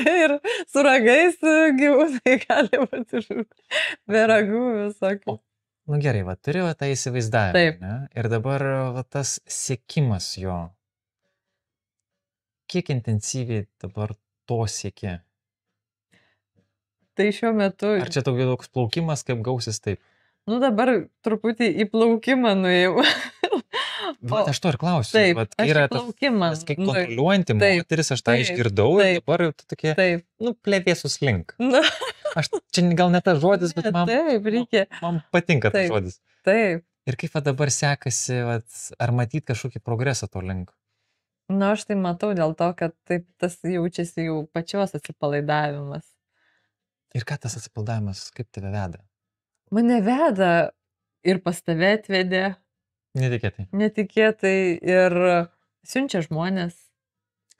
S2: ir su ragais gyvūnai gali būti, be ragų visokių.
S1: Nu gerai, va, turiu tą įsivaizdavimą. Ne? Ir dabar va, tas siekimas jo. Kiek intensyviai dabar to sieki?
S2: Tai šiuo metu...
S1: Ar čia toks plaukimas, kaip gausis taip?
S2: Nu dabar truputį į plaukimą nuėjau.
S1: Bet aš to ir klausiu.
S2: Taip,
S1: vat,
S2: aš
S1: yra
S2: plaukimas.
S1: Kai kontroliuojanti moteris, aš tą išgirdau ir dabar jau tokie, nu, plevėsus link. Aš čia gal ne tas žodis, bet man patinka tas žodis.
S2: Taip.
S1: Ir kaip dabar sekasi, ar matyti kažkokį progresą to link?
S2: Na, aš tai matau dėl to, kad taip tas jaučiasi jau pačios atsipalaidavimas.
S1: Ir ką tas atsipalaidavimas, kaip tave veda?
S2: Mane veda ir pas tave atvedė.
S1: Netikėtai.
S2: Netikėtai ir siunčia žmonės.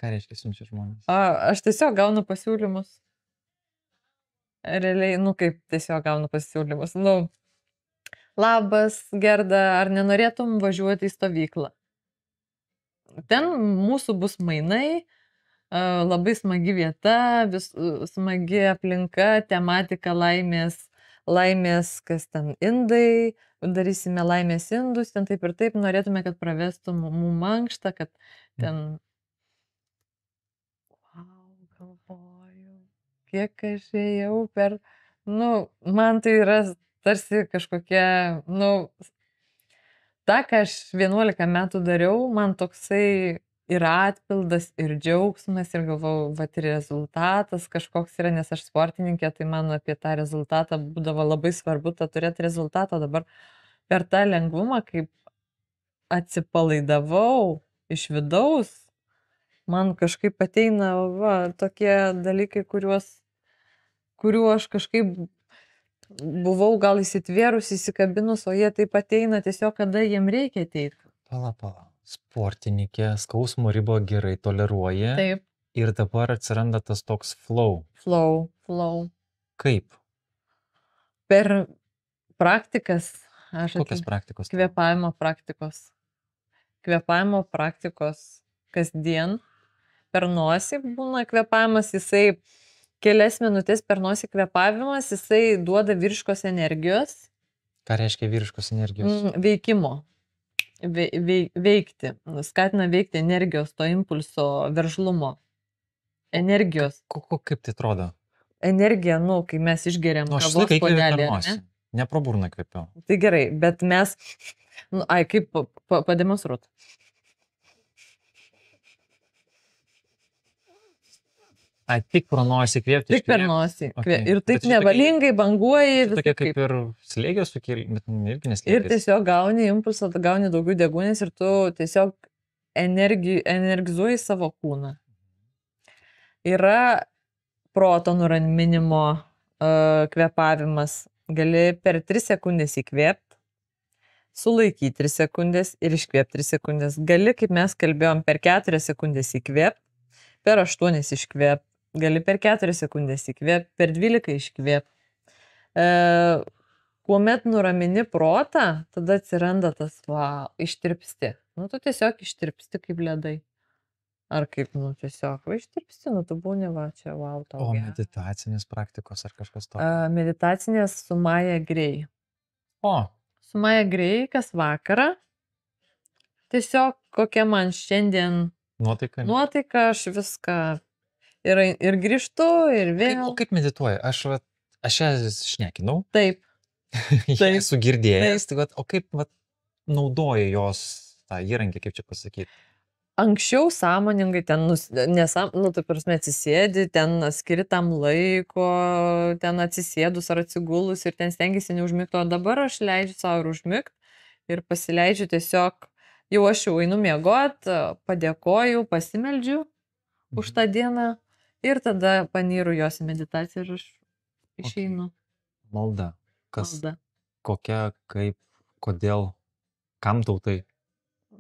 S1: Ką reiškia siunčia žmonės?
S2: Aš tiesiog gaunu pasiūlymus. Realiai, nu kaip tiesiog gaunu pasiūlymus. Nu, Labas, Gerda, ar nenorėtum važiuoti į stovyklą? Ten mūsų bus mainai, labai smagi vieta, smagi aplinka, tematika laimės, kas ten indai, darysime laimės indus, ten taip ir taip, norėtume, kad pravestų mum mankštą, kad ten... Wow, galvoju, kiek aš ėjau per... Nu, man tai yra tarsi kažkokia, nu, ta, ką aš 11 metų dariau, man toksai ir atpildas, ir džiaugsmas, ir galvau, va, ir rezultatas kažkoks yra, nes aš sportininkė, tai man apie tą rezultatą būdavo labai svarbu, tą turėti rezultatą. Dabar per tą lengvumą, kaip atsipalaidavau iš vidaus, man kažkaip ateina va, tokie dalykai, kuriuo aš kažkaip buvau gal įsitvėrus, įsikabinus, o jie taip ateina tiesiog, kada jiem reikia ateiti.
S1: Pala. Sportininkė, skausmo ribą gerai toleruoja.
S2: Taip.
S1: Ir dabar atsiranda tas toks flow.
S2: Flow.
S1: Kaip?
S2: Per praktikas.
S1: Kokias praktikos?
S2: Kvėpavimo praktikos kasdien. Per nosį būna kvėpavimas, jisai kelias minutės per nosį kvėpavimas, jisai duoda vyriškos energijos.
S1: Ką reiškia vyriškos energijos?
S2: Veikimo. Veikti. Skatina veikti energijos, to impulso, veržlumo. Energijos.
S1: Kaip tai atrodo?
S2: Energija, nu, kai mes išgeriam kavos puodelį.
S1: Ne pro burną kvėpiau.
S2: Tai gerai, bet mes... Nu, kaip pademonstruot?
S1: Tik pro nosį kvėpti.
S2: Tik per nosį. Okay. Ir taip nevalingai banguoji.
S1: Tokia kaip ir slėgio sukėlė, bet irgi neslėgis.
S2: Ir tiesiog gauni impulsą, gauni daugiau deguonies ir tu tiesiog energizuoji savo kūną. Yra proto nuraminimo kvėpavimas. Gali per 3 sekundės įkvėpti, sulaikyti 3 sekundės ir iškvėpti 3 sekundės. Gali, kaip mes kalbėjom, per 4 sekundės įkvėpti, per 8 iškvėpti. Gali per 4 sekundės įkvėpti, per 12 iškvėpti. Kuomet nuramini protą, tada atsiranda tas, ištirpsti. Nu, tu tiesiog ištirpsti kaip ledai. Ar kaip, nu, tiesiog, ištirpsti, nu, tu būni, čia, tau.
S1: O meditacinės praktikos ar kažkas to?
S2: Meditacinės su Maja Grey. Su Maja Grey kas vakarą. Tiesiog kokia man šiandien nuotaika, aš viską ir grįžtu, ir vėl.
S1: O kaip medituoji? Aš ją šnekinau.
S2: Taip.
S1: Jie esu girdėjęs. Tai, o kaip naudoja jos tą įrankį, kaip čia pasakyti?
S2: Anksčiau sąmoningai ten, tai prasme, atsisėdi, ten skiri tam laiko, ten atsisėdus ar atsigulus ir ten stengiasi neužmigti, o dabar aš leidžiu savo ir užmigti ir pasileidžiu tiesiog, jau aš jau einu miegot, padėkoju, pasimeldžiu už tą dieną ir tada panyru jos į meditaciją ir aš išeinu.
S1: Malda. Kas? Malda. Kokia, kaip, kodėl, kam tau tai?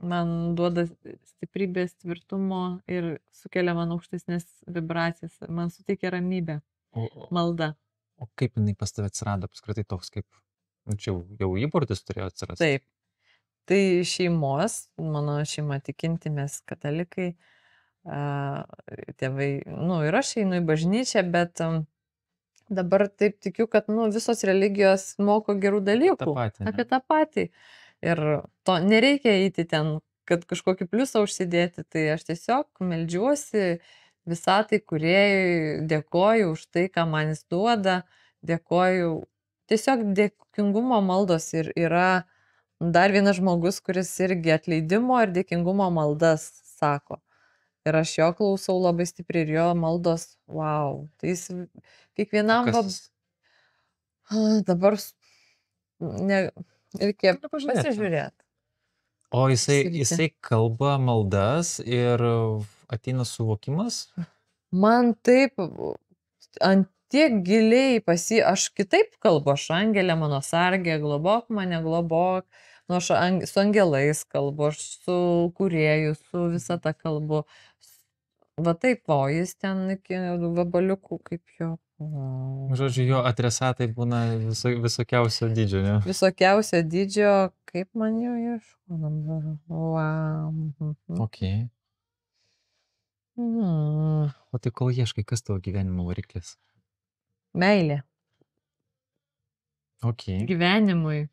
S2: Man duoda stiprybės, tvirtumo ir sukelia man aukštesnės vibracijas. Man suteikia ramybę. Malda.
S1: O kaip jinai pas tave atsirado apskritai toks, kaip, čia jau įprotis turėjo atsirasti?
S2: Taip. Tai šeimos, mano šeima tikinti, mes katalikai, tėvai, ir aš einu į bažnyčią, bet dabar taip tikiu, kad visos religijos moko gerų dalykų. Apie tą patį. Ir to nereikia eiti ten, kad kažkokį pliusą užsidėti. Tai aš tiesiog meldžiuosi visatai kūrėjui, dėkoju už tai, ką man jis duoda, dėkoju. Tiesiog dėkingumo maldos ir yra dar vienas žmogus, kuris irgi atleidimo ir dėkingumo maldas sako. Ir aš jo klausau labai stipriai ir jo maldos, Tai jis kiekvienam dabar reikia pasižiūrėti.
S1: O jisai kalba maldas ir ateina suvokimas?
S2: Man taip, ant tiek giliai aš kitaip kalbu, aš angelė, mano sargė, globok mane, globok, aš su angelais kalbu, aš su kūrėju, su visata kalbu. Va taip, jis ten iki vabaliukų kaip jo,
S1: Žodžiu, jo adresatai būna visokiausio dydžio, ne?
S2: Visokiausio dydžio, kaip man jau ieško dabar. Wow.
S1: Ok. O tai kol ieškai, kas tavo gyvenimo variklis?
S2: Meilė.
S1: Ok.
S2: Gyvenimui.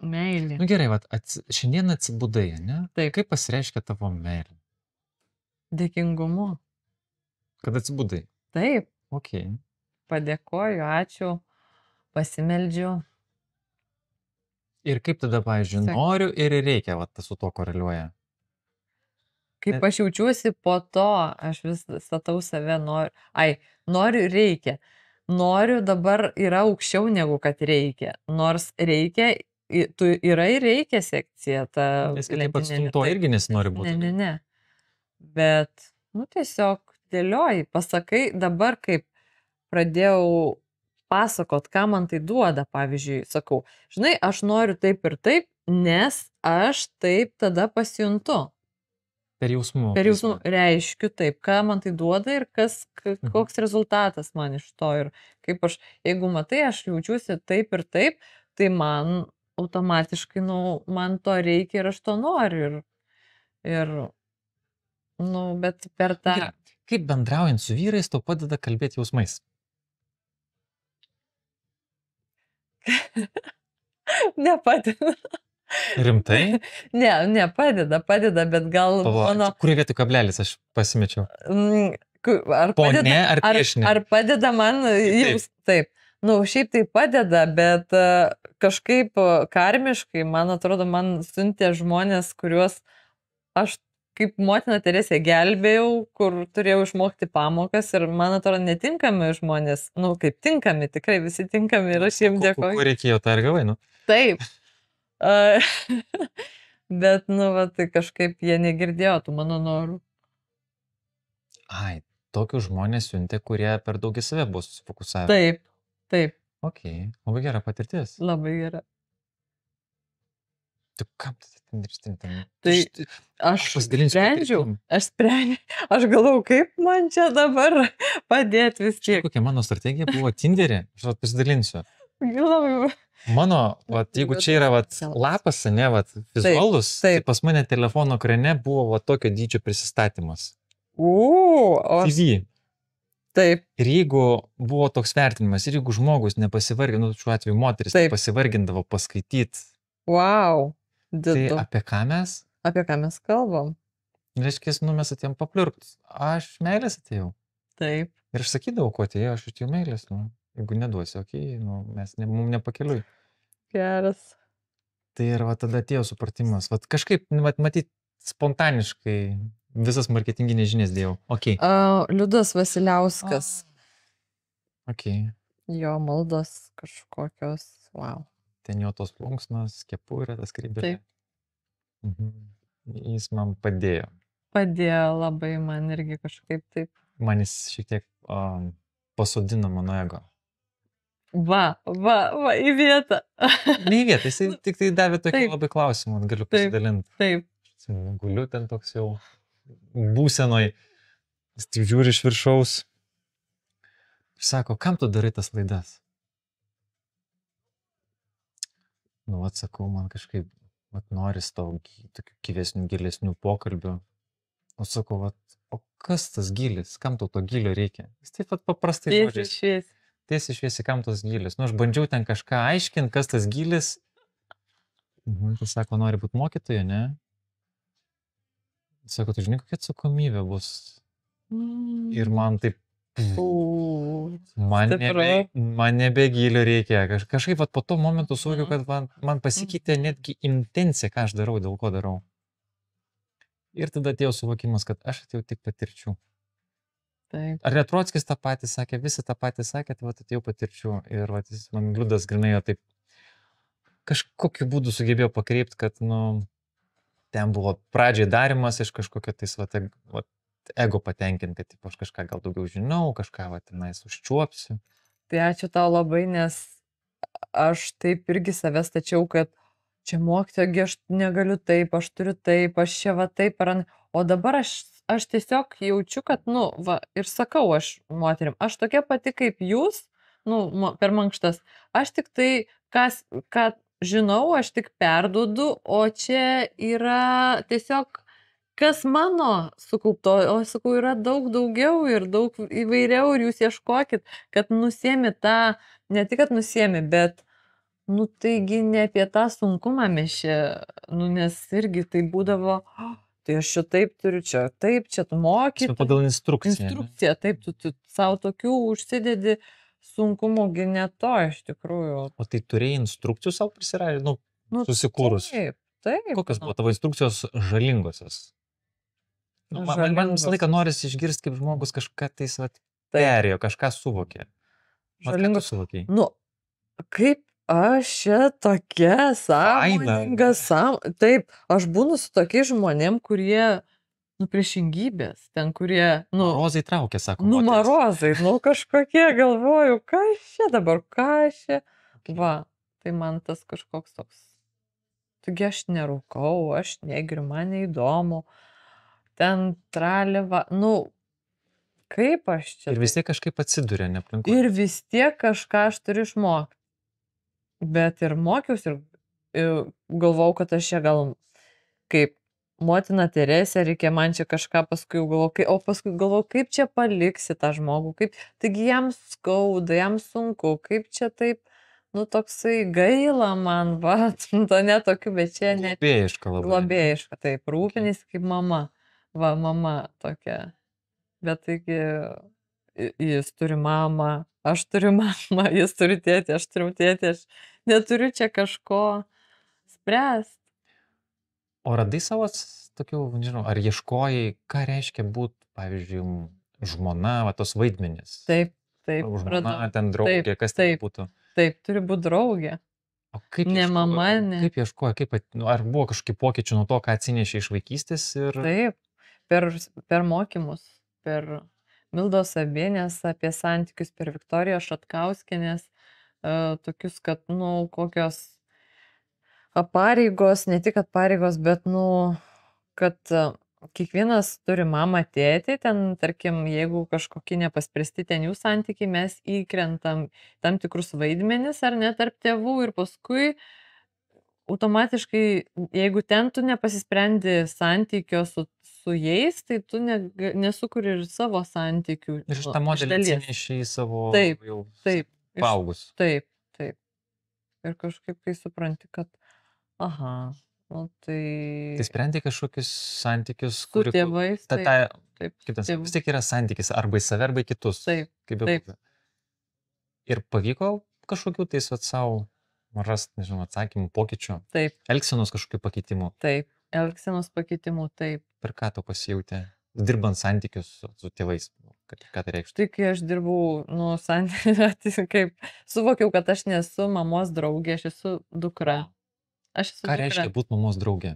S2: Meilė.
S1: Nu gerai, šiandien atsibudai, ne?
S2: Taip.
S1: Kaip pasireiškia tavo meilė?
S2: Dėkingumu.
S1: Kad atsibudai?
S2: Taip.
S1: Ok.
S2: Padėkoju, ačiū, pasimeldžiu.
S1: Ir kaip tada, pavyzdžiui, noriu ir reikia, su to koreliuoja?
S2: Kaip aš jaučiuosi po to, aš vis statau save, noriu ir reikia. Noriu dabar yra aukščiau negu kad reikia. Nors reikia, yra ir reikia sekcija.
S1: Nes kitaip pats to irgi nesinori būti.
S2: Ne. Bet, tiesiog dėlioji, pasakai dabar, kaip pradėjau pasakot, ką man tai duoda, pavyzdžiui, sakau, žinai, aš noriu taip ir taip, nes aš taip tada pasijuntu.
S1: Per jausmų.
S2: Per jausmų reiškiu taip, ką man tai duoda ir koks rezultatas man iš to. Ir kaip aš, jeigu matai, aš jaučiuosi taip ir taip, tai man automatiškai, man to reikia ir aš to noriu. Bet per tą...
S1: Kaip bendraujant su vyrais, tau padeda kalbėti jausmais?
S2: Nepadeda.
S1: Rimtai?
S2: Nepadeda, bet gal mano...
S1: Kurį vietų kablelis aš pasimečiau?
S2: Ar
S1: Ponė, ar priešinė?
S2: Ar padeda man... Taip. Šiaip tai padeda, bet kažkaip karmiškai, man atrodo, man siuntė žmonės, kuriuos aš kaip motina Teresė gelbėjau, kur turėjau išmokti pamokas ir man atrodo netinkami žmonės, kaip tinkami, tikrai visi tinkami ir aš jiems dėkoju.
S1: Ko reikėjo, tai ir gavai,
S2: Taip. Bet, tai kažkaip jie negirdėjo tų mano norų.
S1: Tokius žmonės siuntė, kurie per daug į save buvo susifokusavę.
S2: Taip.
S1: Ok, labai gera patirtis.
S2: Labai gera.
S1: Tu kam ten dirstintam?
S2: Tai aš sprendžiau, aš galvau, kaip man čia dabar padėti vis tiek.
S1: Kokia mano strategija buvo Tinderį, aš pasidalinsiu.
S2: Galvau.
S1: Mano, jeigu čia yra lapas, ne, vizualus, tai pas mane telefono ekrane buvo tokio dydžio prisistatymas. TV.
S2: Taip.
S1: Ir jeigu buvo toks vertinimas, ir jeigu žmogus nepasivargino, šiuo atveju moteris nepasivargindavo paskaityti.
S2: Wow.
S1: Tai apie ką mes?
S2: Apie ką mes kalbam?
S1: Reiškia, mes atėjom papliurkt. Aš meilės atėjau.
S2: Taip.
S1: Ir aš sakydavau, ko atėjau, aš atėjau meilės. Jeigu neduosi, mums nepakeliui.
S2: Geras.
S1: Tai ir tada atėjo supratimas. Kažkaip, matyt, spontaniškai visas marketinginės žinias dėjau. Okay.
S2: Liudas Vasiliauskas.
S1: Okay.
S2: Jo maldos kažkokios. Wow.
S1: Ten jo tos plunksnos, kepurė, tas skrybėlė.
S2: Taip.
S1: Jis man padėjo.
S2: Padėjo labai man irgi kažkaip taip.
S1: Man jis šiek tiek pasodino mano ego.
S2: Va, į vietą.
S1: Ne į vietą, jis tik tai davė tokį labai klausimą, galiu pasidalinti.
S2: Taip.
S1: Guliu ten toks jau būsenoj, jis tik žiūri iš viršaus. Ir sako, kam tu darai tas laidas? Sakau, man kažkaip noris tau tokių gyvesnių, gilesnių pokalbių. Sakau, o kas tas gilis? Kam tau to gilio reikia? Jis taip paprastai žodžiais. Tiesiai šviesiai, kam tas gilis? Aš bandžiau ten kažką aiškinti, kas tas gilis. Tai sako, nori būti mokytoju, ne? Sako, tu žinai, kokia atsakomybė bus. Ir man taip... Man nebe gilio reikia. Kažkaip po to momentu suvokiau, kad man pasikeitė netgi intencija, ką aš darau, dėl ko darau. Ir tada atėjo suvokimas, kad aš atėjau tik patirčių. Ar Retrockis tą patį sakė, visi tą patį sakė, tai atėjau patirčių. Ir man Liudas grinai taip kažkokiu būdu sugebėjau pakreipti, kad ten buvo pradžiai darimas iš kažkokio tais ego patenkinti, kad aš kažką gal daugiau žinau, kažką tenais užčiuopsiu.
S2: Tai ačiū tau labai, nes aš taip irgi save stačiau, kad čia mokytoja, aš negaliu taip, aš turiu taip, aš čia taip, o dabar aš aš tiesiog jaučiu, kad, nu, va, ir sakau aš moterim, aš tokia pati kaip jūs, nu, per mankštas, aš tik tai, ką žinau, aš tik perduodu, o čia yra tiesiog, kas mano sukaupto, o sakau, yra daug daugiau ir daug įvairiau ir jūs ieškokit, kad nusiemi tą, ne tik, kad nusiemi, bet, nu, taigi ne apie tą sunkumą mes čia, nu, nes irgi tai būdavo, tai aš čia taip turiu, čia tu mokyt.
S1: Pagal instrukciją.
S2: Instrukcija, taip, tu savo tokių užsidedi sunkumų, ne to iš tikrųjų.
S1: O tai turėjai instrukcijų savo prisirašę, nu, susikūrus?
S2: Taip.
S1: Kokios buvo tavo instrukcijos žalingosios? Man visą laiką norisi išgirsti, kaip žmogus kažką tais perėjo, kažką suvokė.
S2: Žalingos
S1: suvokiai.
S2: Nu, kaip aš čia tokia sąmoninga, taip, aš būnu su tokiais žmonėm, kurie, nu, priešingybės, ten, kurie, nu...
S1: Marozai traukia, sako.
S2: Nu, marozai, nu, kažkokie, galvoju, kas čia dabar, Va, tai man tas kažkoks toks. Taigi aš nerūkau, aš negeriu, man neįdomu. Ten traliva, nu, kaip aš čia...
S1: Ir vis tiek kažkaip atsiduria, neaplinkoje.
S2: Ir vis tiek kažką aš turiu išmokti. Bet ir mokiausi ir galvau, kad aš čia gal kaip motina Teresė, reikia man čia kažką paskui galvau, o paskui galvau, kaip čia paliksi tą žmogų, kaip, taigi jam skauda, jam sunku, kaip čia taip, nu, toksai gaila man, va, to netokiu, bet čia net...
S1: Globėjiška labai.
S2: Globėjiška, taip, rūpinis kaip mama. Va, mama tokia. Bet taigi, jis turi mamą, aš turiu mamą, jis turi tėtį, aš turiu tėtį, aš neturiu čia kažko spręsti.
S1: O radai savo tokių, nežinau, ar ieškojai, ką reiškia būti, pavyzdžiui, žmona, va, tos vaidmenys?
S2: Taip,
S1: žmona,
S2: radau.
S1: ten draugė, kas tai būtų?
S2: Taip, turi būti draugė.
S1: O kaip
S2: ne mama, ne.
S1: Kaip ieškoji, ar buvo kažkokie pokyčių nuo to, ką atsinešė iš vaikystės? Ir...
S2: Taip, per mokymus, per Mildos Abienės apie santykius, per Viktorijos Šatkauskienės, tokius, kad, nu, kokios pareigos, ne tik, kad pareigos, bet, nu, kad kiekvienas turi mamą, tėtį, ten, tarkim, jeigu kažkokie nepaspręsti ten jų santykiai, mes įkrentam tam tikrus vaidmenis, ar ne, tarp tėvų ir paskui automatiškai, jeigu ten tu nepasisprendi santykio su jais, tai tu nesukuri ir savo santykių.
S1: Ir šitą modelį atsinešė į savo jau paaugus.
S2: Taip. Ir kažkaip, kai supranti, kad, aha, nu tai...
S1: Tai sprendi kažkokius santykius,
S2: su tėvais, taip.
S1: Vis tiek yra santykis arba į save, arba į kitus.
S2: Taip.
S1: Ir pavyko kažkokių tais savo rast, nežinau, atsakymų, pokyčių.
S2: Taip.
S1: Elgsenos kažkokių pakeitimų.
S2: Taip. Elgsenos pakeitimų, taip.
S1: Per ką to pasijautė, dirbant santykius su tėvais? Ką tai reikštų?
S2: Tai kai aš dirbau, nu, santykius, kaip suvokiau, kad aš nesu mamos draugė, aš esu dukra.
S1: Ką reiškia būti mamos draugė?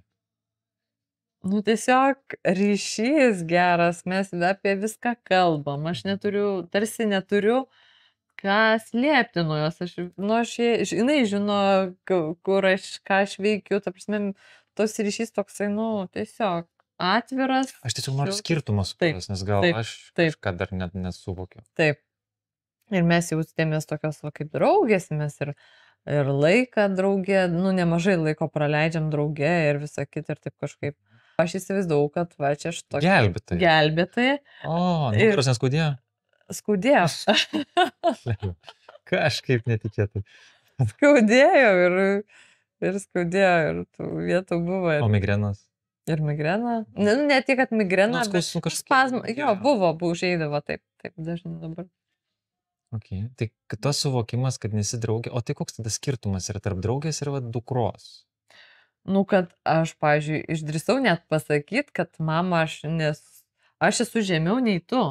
S2: Nu, tiesiog ryšys geras, mes apie viską kalbam, aš tarsi neturiu ką slėpti nuo jos, jinai žino, ką aš veikiu, ta prasme, tos ryšys toksai, nu, tiesiog atviras.
S1: Aš tiesiog noriu skirtumą supras, nes gal aš kažką dar net nesuvokiu.
S2: Taip. Ir mes jau stėmės tokios kaip draugės, mes ir laiką draugė, nu, nemažai laiko praleidžiam draugė ir visą kitą ir taip kažkaip. Aš įsivaizdavau, kad va, čia aš tokia gelbėtoja.
S1: O, nugaros neskaudėjo?
S2: Skaudėjo.
S1: Kažkaip netikėtai.
S2: Skaudėjo ir skaudėjo ir tų vietų buvo.
S1: O migrenas?
S2: Ir migrena. Ne tik, kad migrena, bet spazmą. Jo, buvo, užeidavo taip dažnai dabar.
S1: Ok, tai tas suvokimas, kad nesi draugė, o tai koks tada skirtumas yra tarp draugės ir dukros?
S2: Nu, kad aš, pavyzdžiui, išdrįsau net pasakyti, kad mama, aš esu žemiau nei tu.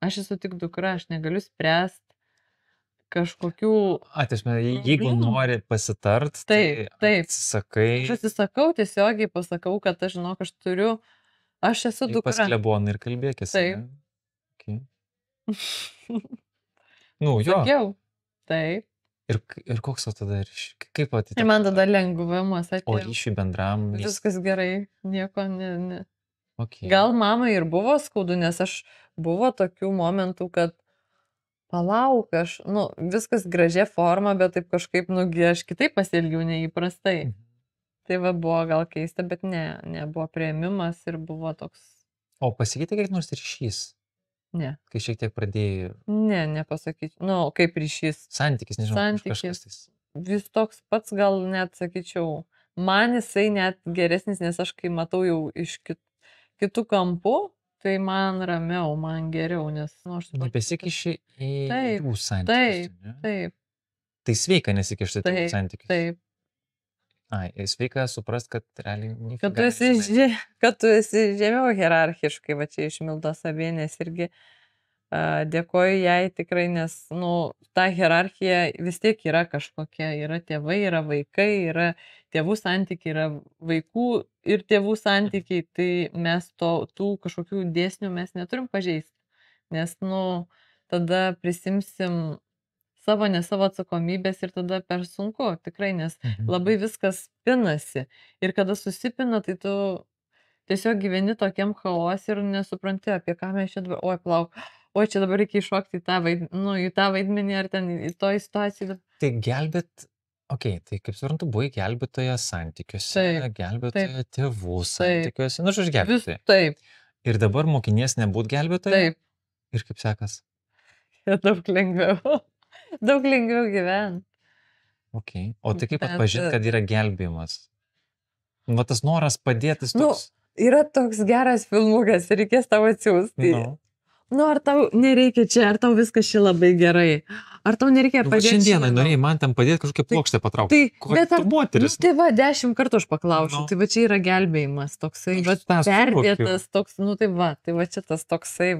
S2: Aš esu tik dukra, aš negaliu spręsti kažkokių...
S1: Jeigu nori pasitart,
S2: tai
S1: atsisakai...
S2: Aš atsisakau, tiesiogiai pasakau, kad aš žinau, aš esu dukra.
S1: Pas klebonai ir kalbėkis.
S2: Taip.
S1: Nu, jo.
S2: Sakiau. Taip.
S1: Ir koks tada kaip atėjo?
S2: Ir man tada lengvumas atėjo.
S1: O ryšiui bendram...
S2: Viskas gerai, nieko ne.
S1: Okay.
S2: Gal mamai ir buvo skaudu, nes buvo tokių momentų, kad palauk, viskas gražia forma, bet taip kažkaip, aš kitaip pasielgiau neįprastai. Tai buvo gal keista, bet nebuvo prieimimas ir buvo toks.
S1: O pasikeitė kiek nors ryšys?
S2: Ne.
S1: Kai šiek tiek pradėjai.
S2: Ne, nepasakyčiau. Kaip ryšys.
S1: Santykis, nežinau, kažkas tais.
S2: Vis toks pats, gal net sakyčiau. Man jisai net geresnis, nes aš kai matau jau iš kitų kampų, tai man ramiau, man geriau, nes, aš suprantu.
S1: Nepasikiši į jų santykius.
S2: Taip.
S1: Tai sveika nesikišti į jų santykius.
S2: Taip.
S1: Ai, sveika suprast, kad realiai
S2: kad tu esi žemiau hierarchiškai, va čia iš Mildos Abienės irgi dėkoju jai tikrai, nes, ta hierarchija vis tiek yra kažkokia, yra tėvai, yra vaikai, yra tėvų santykiai, yra vaikų ir tėvų santykiai, tai mes tų kažkokių dėsnių mes neturim pažeisti, nes, tada prisimsim ne savo atsakomybės ir tada per sunku, tikrai, nes labai viskas pinasi. Ir kada susipina, tai tu tiesiog gyveni tokiam chaos ir nesupranti, apie ką mes čia dabar, čia dabar reikia iššokti į tą vaidmenį ar ten į toj situacijai.
S1: Tai tai kaip suprantu, buvai gelbėtoja santykiuose, gelbėtoja tėvų santykiuose, aš gelbėtoja.
S2: Taip.
S1: Ir dabar mokinies nebūt gelbėtoja?
S2: Taip.
S1: Ir kaip sekas?
S2: Daug lengviau. Daug lengviau gyventi.
S1: O tai kaip atpažinti, kad yra gelbėjimas? Tas noras padėti toks.
S2: Yra toks geras filmukas, reikės tau atsiųsti. Ar tau nereikia čia, ar tau viskas čia labai gerai? Ar tau nereikia padėti?
S1: Šiandieną norėjai man tam padėti kažkokią plokštę patraukti.
S2: Bet tu moteris? 10 kartų aš paklausiu. Tai va čia yra gelbėjimas, toksai, perdėtas, toks, tai va čia tas toksai,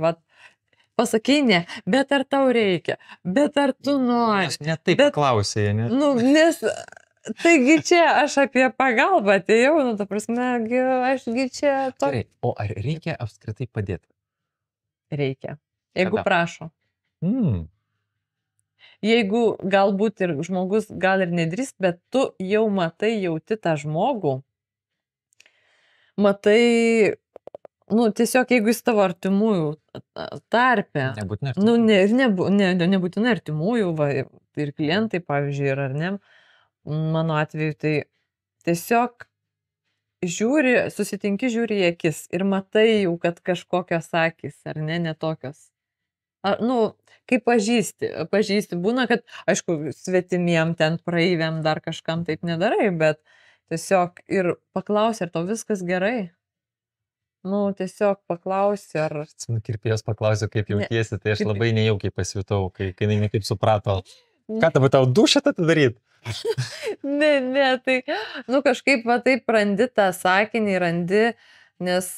S2: pasakai ne, bet ar tau reikia, bet ar tu nori.
S1: Aš net taip paklausėjai, ne?
S2: Nes, taigi čia aš apie pagalbą atėjau, ta prasme, ašgi čia to.
S1: Gerai, o ar reikia apskritai padėti?
S2: Reikia, jeigu prašo. Jeigu galbūt ir žmogus gal ir nedrįs, bet tu jau jauti tą žmogų, matai, tiesiog jeigu jis tavo artimųjų tarpe, nebūtinai artimųjų, ir klientai, pavyzdžiui, ir ar ne, mano atveju, tai tiesiog susitinki, žiūri į akis ir matai jau, kad kažkokios akys, ar ne tokios. Kaip pažįsti, būna, kad, aišku, svetimiem ten praeiviam dar kažkam taip nedarai, bet tiesiog ir paklausi, ar tau viskas gerai. Tiesiog paklausi, ar...
S1: Kirpėjos paklausiu, kaip jautiesi, tai aš labai nejaukiai pasijutau, kai jinai nekaip suprato. Ką tau dušę tada daryti?
S2: Ne, tai, kažkaip taip randi tą sakinį, nes,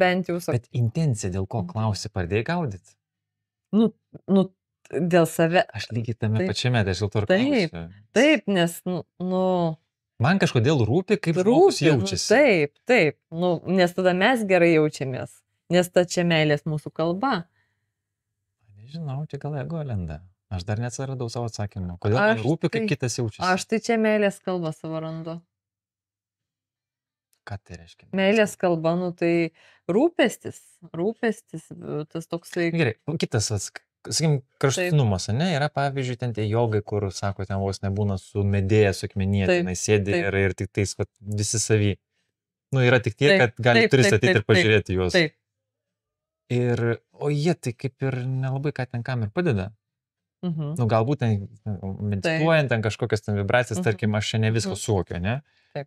S2: bent jau...
S1: Bet intencija, dėl ko klausi, pradėjai gaudyti?
S2: Dėl save.
S1: Aš lygiai tame pačiame, tai aš dėl to ir klausiu.
S2: Taip, nes,
S1: Man kažkodėl rūpi, kaip žmogus jaučiasi.
S2: Taip, nes tada mes gerai jaučiamės, nes ta čia meilės mūsų kalba.
S1: Nežinau, čia gal ego lenda. Aš dar neatsiradau savo atsakymą. Kodėl man rūpi, kaip kitas jaučiasi?
S2: Aš tai čia meilės kalbą savo randu.
S1: Ką tai reiškia?
S2: Meilės kalba, tai rūpestis, tas toksai...
S1: Gerai, kitas, sakykim, kraštutinumas, ne? Yra, pavyzdžiui, ten tie jogai, kur, sako, ten vos nebūna su medėja, su akmenyje, tenai sėdi ir tik tais visi savy. Yra tik tie, kad gali turist ateiti ir pažiūrėti juos.
S2: Taip.
S1: O jie tai kaip ir nelabai ką ten kam ir padeda. Galbūt ten medituojant, ten kažkokias ten vibracijas, tarkim, aš čia ne viską suvokiu, ne?
S2: Taip.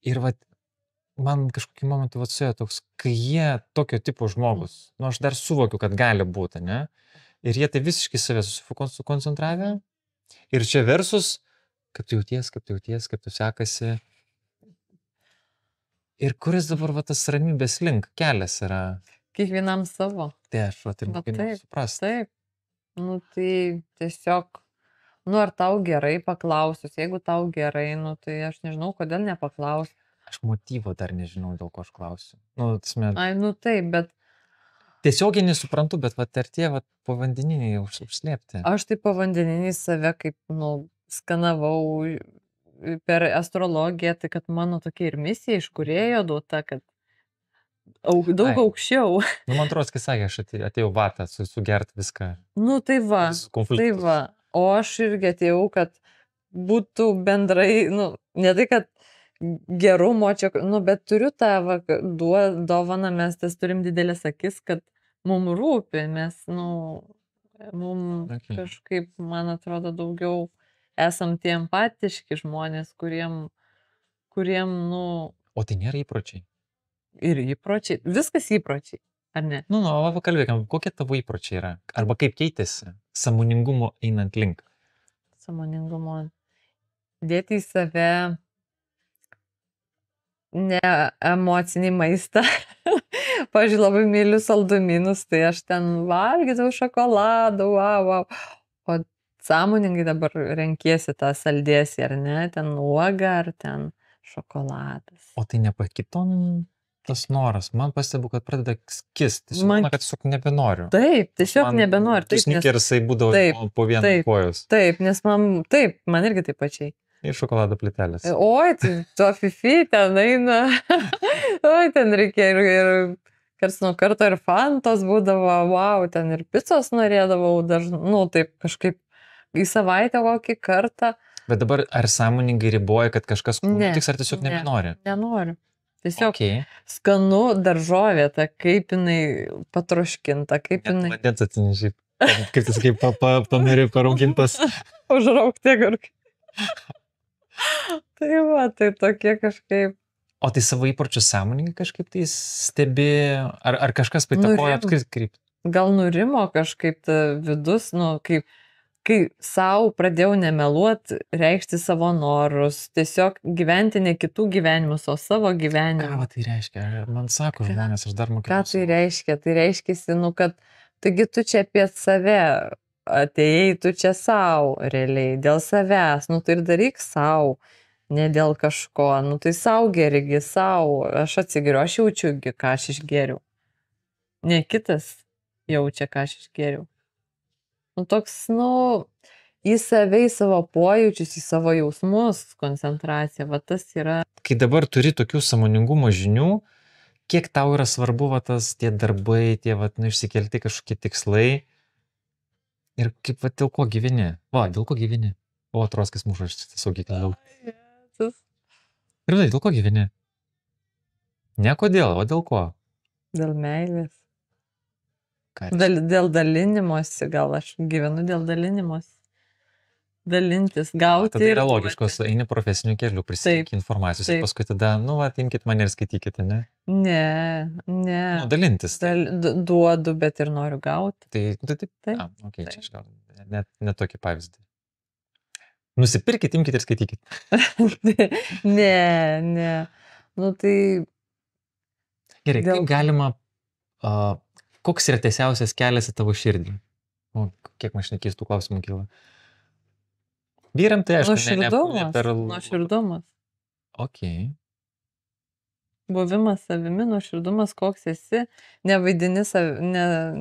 S1: Ir man kažkokį momentą suėjo toks, kai jie tokio tipo žmogus, aš dar suvokiu, kad gali būti, ne? Ir jie tai visiškai save susikoncentravę. Ir čia versus, kaip tu jauties, kaip tu sekasi. Ir kuris dabar tas ramybės link kelias yra?
S2: Kiekvienam savo.
S1: Tai aš ir mokinu suprasti.
S2: Taip. Tai tiesiog, ar tau gerai paklausus, jeigu tau gerai, tai aš nežinau, kodėl nepaklausiu.
S1: Aš motyvo dar nežinau, dėl ko aš klausiu.
S2: Taip, bet...
S1: Tiesiogiai nesuprantu, bet ar tie povandeniniai užslėpti?
S2: Aš tai povandeniniai save kaip, skanavau per astrologiją, tai kad mano tokia ir misija iš kūrėjo duota, kad daug
S1: Ai.
S2: aukščiau.
S1: Nu, man atrodo, kai sakė, aš atėjau vatą, sugert viską.
S2: Nu, tai va,
S1: Visus konfliktus.
S2: O aš irgi atėjau, kad būtų bendrai, nu, ne tai, kad gerumo čia, nu, bet turiu tą dovaną, mes tas turim didelės akis, kad mums rūpi, mes, nu, mums
S1: Okay.
S2: kažkaip, man atrodo, daugiau esam tie empatiški žmonės, kuriem, nu,
S1: O tai nėra įpročiai.
S2: ir įpročiai, viskas įpročiai, ar ne?
S1: Nu, pakalbėkime, kokie tavo įpročiai yra? Arba kaip keitėsi sąmoningumo einant link?
S2: Sąmoningumo. Dėti į save ne emocinį maistą. Pavyzdžiui, labai myliu saldumynus, tai aš ten valgydavau šokoladą, wow. O sąmoningai dabar renkiesi tą saldėsį, ar ne, ten uoga, ar ten šokoladas.
S1: O tai nepakito tas noras. Man pastebu, kad pradeda kisti. Man, kad tiesiog nebenoriu.
S2: Taip, tiesiog nebenoriu.
S1: Taip, sneakersai būdavo po vieną kojos.
S2: Taip, nes man irgi taip pačiai.
S1: Ir šokolado plytelės.
S2: Oi, tai to fifi ten eina. Oi, ten reikia ir karts nuo karto ir fantos būdavo, wow, ten ir picos norėdavau dažnai, nu, taip kažkaip į savaitę kokį kartą.
S1: Bet dabar ar sąmoningai riboja, kad kažkas tiks, ar tiesiog nebenori?
S2: Nenoriu. Tiesiog
S1: Okay.
S2: skanu daržovė, ta kaip jinai patroškinta, kaip jinai.
S1: Vandens atsinešiai, kaip jis kaip pameri paraugintas.
S2: Užraukti agurkai. Tai va, tai tokie kažkaip.
S1: O tai savo įpročius sąmoningai kažkaip tai stebi, ar kažkas paitakoja apskritai?
S2: Gal nurimo kažkaip ta vidus, nu, kai savo pradėjau nemeluoti, reikšti savo norus, tiesiog gyventi ne kitų gyvenimus, o savo gyvenimą.
S1: Ką tai reiškia? Man sako žmonės, aš dar mokiausi.
S2: Ką tai reiškia? Tai reiškia, nu, kad taigi tu čia apie save atėjai, tu čia savo realiai, dėl savęs, nu tai ir daryk savo, ne dėl kažko, nu tai savo gerigi, savo, aš atsigeriu, aš jaučiu, ką aš išgeriu. Ne kitas jaučia, ką aš išgeriu. Nu toks, nu, į save, į savo pojūčius, į savo jausmus koncentracija, va tas yra.
S1: Kai dabar turi tokių sąmoningumo žinių, kiek tau yra svarbu va tas tie darbai, tie va, nu, išsikelti kažkokie tikslai ir kaip va dėl ko gyveni? Va, dėl ko gyveni? O, Troskis muša, aš tiesiog įkėliau. Ir dėl ko gyveni? Ne kodėl, o dėl ko?
S2: Dėl meilės. Dėl dalinimosi, gal aš gyvenu dėl dalinimosi. Dalintis, gauti.
S1: Tada yra logiškos, eini profesiniu keliu, prisimink informacijos ir paskui tada, nu, atimkit mane ir skaitykite, ne?
S2: Ne.
S1: Nu, dalintis.
S2: Duodu, bet ir noriu gauti.
S1: Tai taip. Okay, čia aš gal net tokį pavyzdį. Nusipirkit, imkite ir skaitykit.
S2: Ne. Nu, tai.
S1: Gerai, kaip galima, koks yra tiesiausias kelias į tavo širdį? O, kiek man šnekės tų klausimų kyla? Vyram tai aišku,
S2: nuoširdumas.
S1: Ok.
S2: Buvimas savimi, nuoširdumas, koks esi, nevaidini,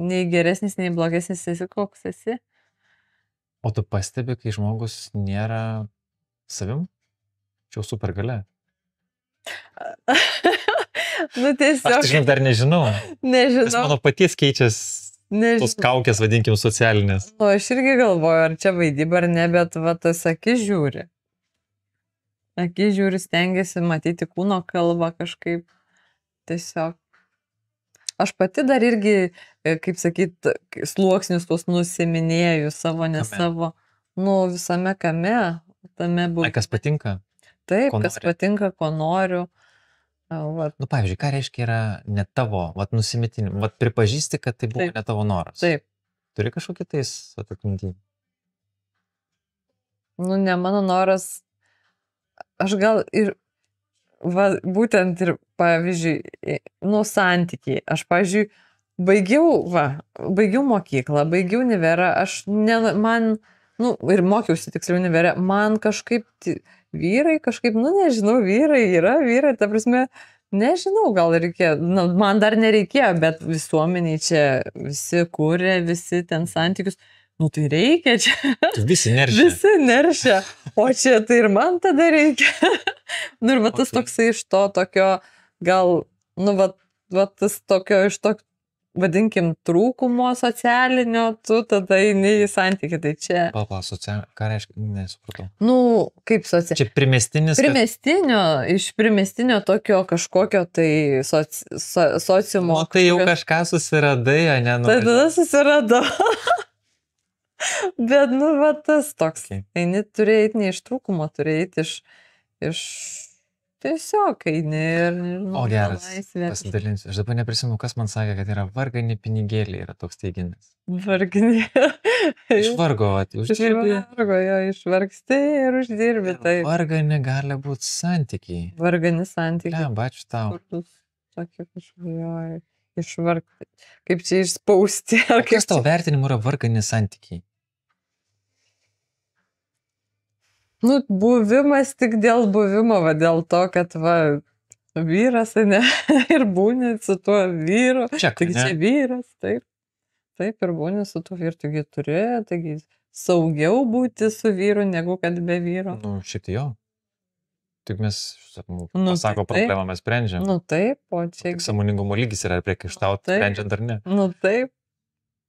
S2: nei geresnis, nei blogesnis esi, koks esi.
S1: O tu pastebi, kai žmogus nėra savim? Čia jau super galia.
S2: Nu, tiesiog.
S1: Aš tai dar nežinau. Nes mano paties keičias tos kaukės, vadinkim, socialinės.
S2: Nu, aš irgi galvoju, ar čia vaidyba ar ne, bet va tas akis žiūri. Akis žiūri, stengiasi matyti kūno kalbą kažkaip. Tiesiog. Aš pati dar irgi, kaip sakyt, sluoksnius tuos nusiminėjau savo, ne savo. Nu, visame kame. Tame buvo.
S1: Kas patinka?
S2: Taip, kas patinka, ko noriu.
S1: Nu, pavyzdžiui, ką reiškia yra ne tavo, nusimetinimu, pripažįsti, kad tai buvo ne tavo noras.
S2: Taip.
S1: Turi kažkokį tais atminti?
S2: Nu, ne mano noras. Aš gal ir, būtent ir, pavyzdžiui, nu, santykiai. Aš, pavyzdžiui, baigiau mokyklą, baigiau univerą, ir mokiausi tiksliau univerę, man kažkaip vyrai, yra vyrai, ta prasme, nežinau, gal reikėjo, man dar nereikėjo, bet visuomeniai čia visi kūrė, visi ten santykius, nu tai reikia čia.
S1: Visi
S2: neršia, o čia tai ir man tada reikia. Nu ir va tas toksai iš to tokio, gal, nu va, va, tas tokio iš to, vadinkim, trūkumo socialinio, tu tada eini į santykį. Tai čia,
S1: Pala, ką reiškia, nesupratau.
S2: nu, kaip socialinio.
S1: Čia primestinis.
S2: Iš primestinio tokio kažkokio tai sociumo.
S1: O tai jau kažką susiradai, ne?
S2: Tai tada susiradau. Bet, nu, va, tas toks.
S1: Okay.
S2: Eini turi eiti ne iš trūkumo, turi eiti iš tiesiog eini ir, nežinau,
S1: O geras,
S2: laisvė.
S1: pasidalinsiu. Aš dabar neprisimenu, kas man sakė, kad yra vargani pinigėliai, yra toks teiginys.
S2: Varginė.
S1: Iš vargo, uždirbi.
S2: Iš vargo, jo, išvargsti ir uždirbi. Tai
S1: Vargani gali būti santykiai.
S2: vargani santykiai.
S1: Ne, bačiu tau.
S2: Kur tu sakė kažkojo išvargti. Kaip čia išspausti. Ar
S1: Kas tavo vertinimu yra vargani santykiai?
S2: Nu, buvimas tik dėl buvimo, va, dėl to, kad va, vyras, ne, ir būni su tuo vyru.
S1: Čia,
S2: Taigi čia vyras, taip. Taip, ir būni su tuo vyru, taigi turi, taigi saugiau būti su vyru, negu kad be vyro.
S1: Nu, šiaip tai jo. Tik mes,
S2: Nu,
S1: pasako
S2: tai
S1: problemą, mes sprendžiam.
S2: Nu, taip, o čia.
S1: Tik sąmoningumo lygis yra priekaištauti,
S2: Taip.
S1: sprendžiant ar ne.
S2: Nu, taip.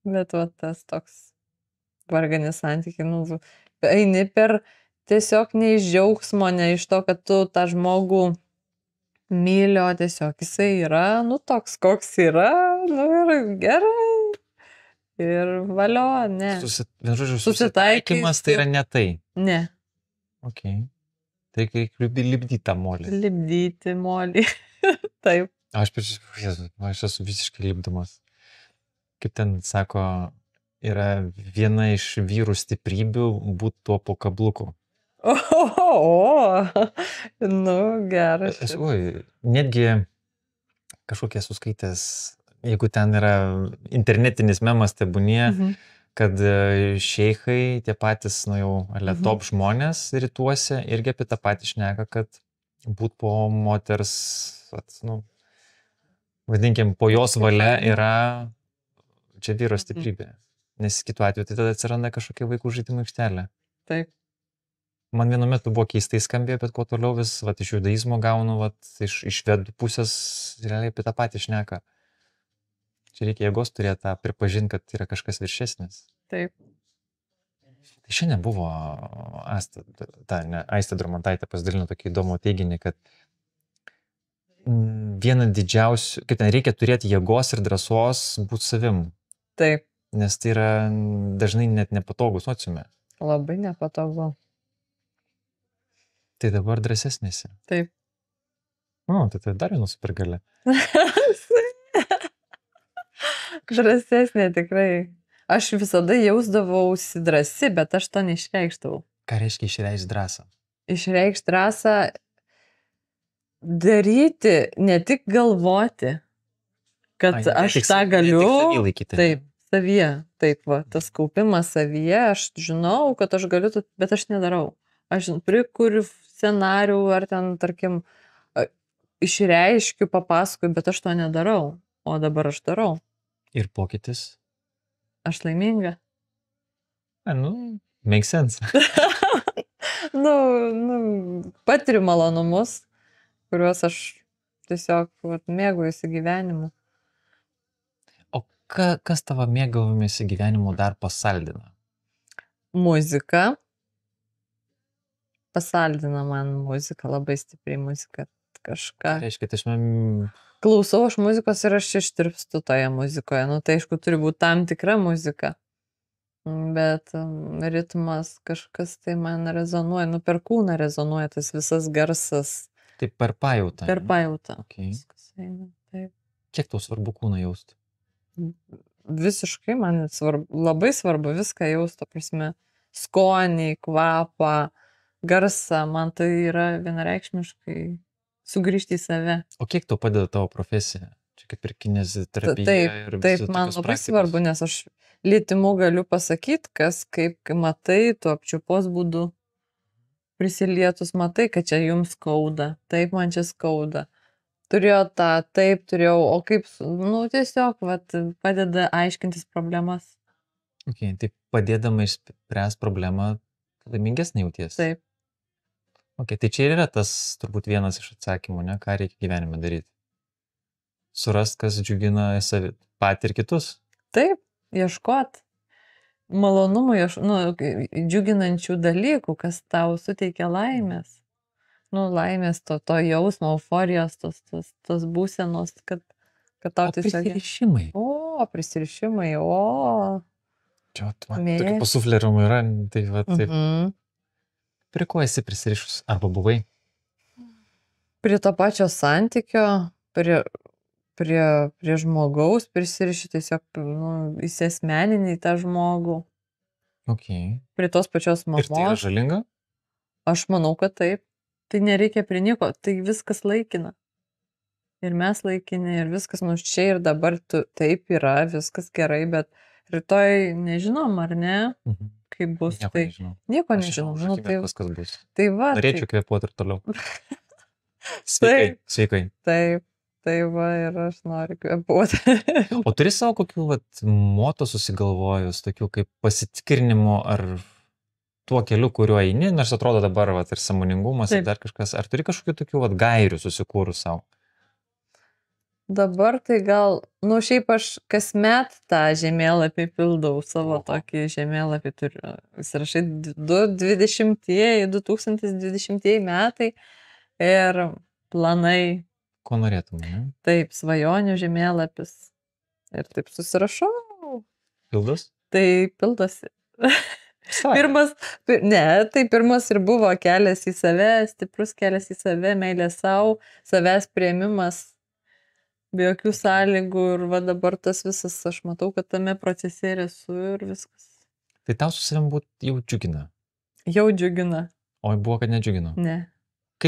S2: Bet va, tas toks varganis santykiai, nu, eini per tiesiog ne iš džiaugsmo, ne iš to, kad tu tą žmogų myli, o tiesiog jisai yra, nu, toks, koks yra, nu, ir gerai. Ir valio, ne.
S1: Susitaikymas tai yra ne tai.
S2: Ne.
S1: Ok. Tai reikia lipdyti tą molį.
S2: Lipdyti molį. Taip.
S1: Aš esu visiškai lipdamas. Kaip ten sako, yra viena iš vyrų stiprybių būti tuo po kabluku.
S2: Nu, geras.
S1: Oi, netgi kažkokie suskaitęs, jeigu ten yra internetinis memas tebūnie, kad šeichai, tie patys, nu jau, top žmonės rytuose irgi apie tą patį šneka, kad būt po moters, nu, vadinkim, po jos valia yra čia vyro stiprybė. Nes kitu atveju tai tada atsiranda kažkokia vaikų žaidimų aikštelė.
S2: Taip.
S1: Man vienu metu buvo keistai skambėjo, bet kuo toliau vis, iš judaizmo gaunu, iš vedų pusės realiai apie tą patį šneka. Čia reikia jėgos turėti tą pripažinti, kad yra kažkas viršesnis.
S2: Taip.
S1: Tai šiandien buvo Aistė Dromantaitė pasidalino tokį įdomų teiginį, kad viena didžiausių, kad ten reikia turėti jėgos ir drąsos būti savim.
S2: Taip.
S1: Nes tai yra dažnai net nepatogu sociume.
S2: Labai nepatogu.
S1: Tai dabar drąsesnėsi.
S2: Taip.
S1: O, tai dar vienu supergalia.
S2: Drąsesnė tikrai. Aš visada jausdavausi drąsi, bet aš to neišreikštavau.
S1: Ką reiškia išreikšti drąsą?
S2: Išreikšti drąsą daryti, ne tik galvoti, kad aš tą galiu. Taip, savyje. Taip, va, tas kaupimas savyje, aš žinau, kad aš galiu, bet aš nedarau. Aš prikuriu scenarių ar ten, tarkim, išreiškiu, papasakoju, bet aš to nedarau. O dabar aš darau.
S1: Ir pokytis?
S2: Aš laiminga.
S1: Make sense.
S2: Patiriu malonumus, kuriuos aš tiesiog mėgaujuosi gyvenimu.
S1: O kas tavo mėgavimėsi gyvenimu dar pasaldina?
S2: Muzika. Pasaldina man muzika, labai stipriai muzika. Kažką.
S1: Reiškia, tai
S2: klausau aš muzikos ir aš ištirpstu toje muzikoje. Nu, tai aišku, turi būti tam tikra muzika. Bet ritmas kažkas tai man rezonuoja, per kūną rezonuoja tas visas garsas.
S1: Tai per pajautą.
S2: Per pajautą.
S1: Okay.
S2: Taip.
S1: Kiek tau svarbu kūną jausti?
S2: Visiškai man labai svarbu viską jausti, prasme, skonį, kvapą, garsą, man tai yra vienareikšmiškai sugrįžti į save.
S1: O kiek tau padeda tavo profesija? Čia kaip ir kineziterapija.
S2: Taip, man labai svarbu, nes aš lietimu galiu pasakyti, kas kaip matai, tu apčiupos būdu prisilietus matai, kad čia jums skauda, taip man čia skauda. Turėjau tą, taip turėjau, o kaip, tiesiog padeda aiškintis problemas.
S1: Ok, tai padėdama išspręs problemą, laimingesnė jauties.
S2: Taip.
S1: Ok, tai čia ir yra tas turbūt vienas iš atsakymų, ne, ką reikia gyvenime daryti. surast, kas džiugina patį ir kitus.
S2: Taip, ieškot malonumų, džiuginančių dalykų, kas tau suteikia laimės. Laimės, to jausmo, euforijos, tos būsenos, kad tau tiesiog...
S1: Prisirišimai.
S2: Prisirišimai,
S1: Čia, tokia pasuflerimų yra, tai va, taip. Prie ko esi prisirišus? Arba buvai?
S2: Prie to pačio santykio, prie žmogaus prisiriši tiesiog įsiasmeninį tą žmogų.
S1: Okay.
S2: Prie tos pačios mamos.
S1: Ir tai yra žalinga?
S2: Aš manau, kad taip. Tai nereikia prie nieko, tai viskas laikina. Ir mes laikini, ir viskas čia ir dabar taip yra, viskas gerai, bet rytoj nežinom, ar ne? Kaip bus.
S1: Nieko nežinom.
S2: Nieko nežinom.
S1: Tai viskas bus.
S2: Tai va.
S1: Norėčiau kvėpuoti ir toliau. Sveikai.
S2: Taip. Tai va, ir aš noriu kvėpuoti.
S1: O turi savo kokių moto susigalvojus, tokių kaip pasitikrinimo ar tuo keliu, kuriuo eini, nors atrodo dabar ir sąmoningumas, ir dar kažkas, ar turi kažkokių tokių gairių susikūrus savo?
S2: Dabar tai gal, šiaip aš kasmet tą žemėlapį pildau, savo tokį žemėlapį turiu. Įsirašai 2020 metai ir planai.
S1: Ko norėtum, ne?
S2: Taip, svajonių žemėlapis. Ir taip susirašau.
S1: Pildos?
S2: Tai pildosi. Pirmas ir buvo kelias į save, stiprus kelias į save, meilė savo, savęs priėmimas, be jokių sąlygų. Ir va dabar tas visas, aš matau, kad tame procese esu ir viskas.
S1: Tai tau su savim būt jau džiugina?
S2: Jau džiugina.
S1: O buvo, kad nedžiugino?
S2: Ne.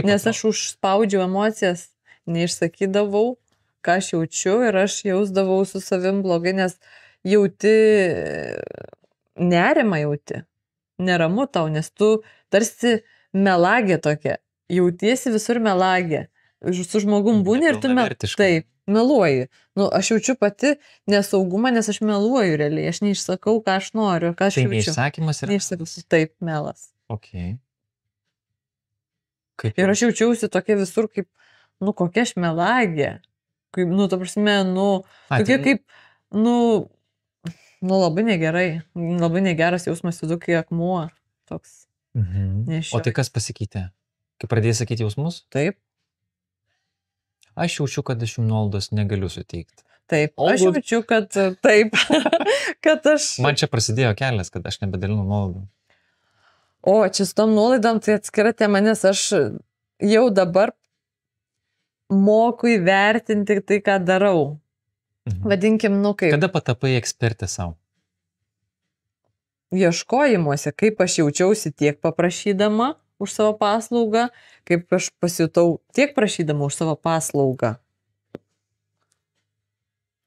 S2: Nes aš užspaudžiau emocijas. Neišsakydavau, ką aš jaučiu ir aš jausdavau su savim blogai, nes nerimą jauti, neramu tau, nes tu tarsi melagė tokia, jautiesi visur melagė, su žmogum būni ir tu taip, meluoji. Aš jaučiu pati nesaugumą, nes aš meluoju realiai, aš neišsakau, ką aš noriu, ką aš jaučiu.
S1: Tai neišsakymas yra?
S2: Taip, melas.
S1: Okay.
S2: Ir aš jaučiausi tokia visur kaip, kokia aš melagė. Kaip, ta prasme, tokia kaip, labai negerai. Labai negeras jausmas vidu, kai akmuo toks.
S1: O tai kas pasikeitė? Kai pradėjai sakyti jausmus?
S2: Taip.
S1: Aš jaučiu, kad aš jums nuolaidos negaliu suteikti.
S2: Taip, aš jaučiu, kad taip, kad aš...
S1: Man čia prasidėjo kelias, kad aš nebedalinu nuolaidų.
S2: O, čia su tom nuolaidom tai atskira tema, nes aš jau dabar moku įvertinti tai, ką darau. Vadinkim, kaip.
S1: Kada patapai ekspertė savo?
S2: Ieškojimuose, kaip aš jaučiausi tiek paprašydama už savo paslaugą, kaip aš pasijutau tiek prašydama už savo paslaugą.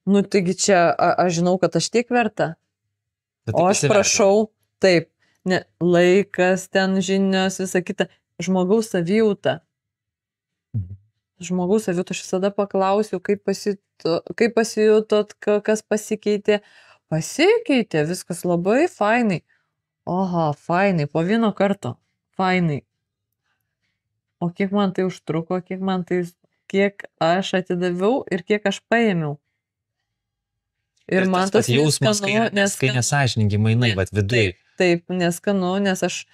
S2: Taigi čia aš žinau, kad aš tiek verta. O aš prašau, taip, laikas, ten žinios, visa kita, žmogaus savijauta. Žmogaus savijauta, aš visada paklausiu, kaip pasijutot, kas pasikeitė. Pasikeitė, viskas labai fainai. Oha, fainai, po vieno karto, fainai. O kiek man tai užtruko, kiek aš atidaviau ir kiek aš paėmiau. Ir man tas
S1: jausmas, kai nesąžiningi mainai, bet vidai.
S2: Taip, neskanu, nes aš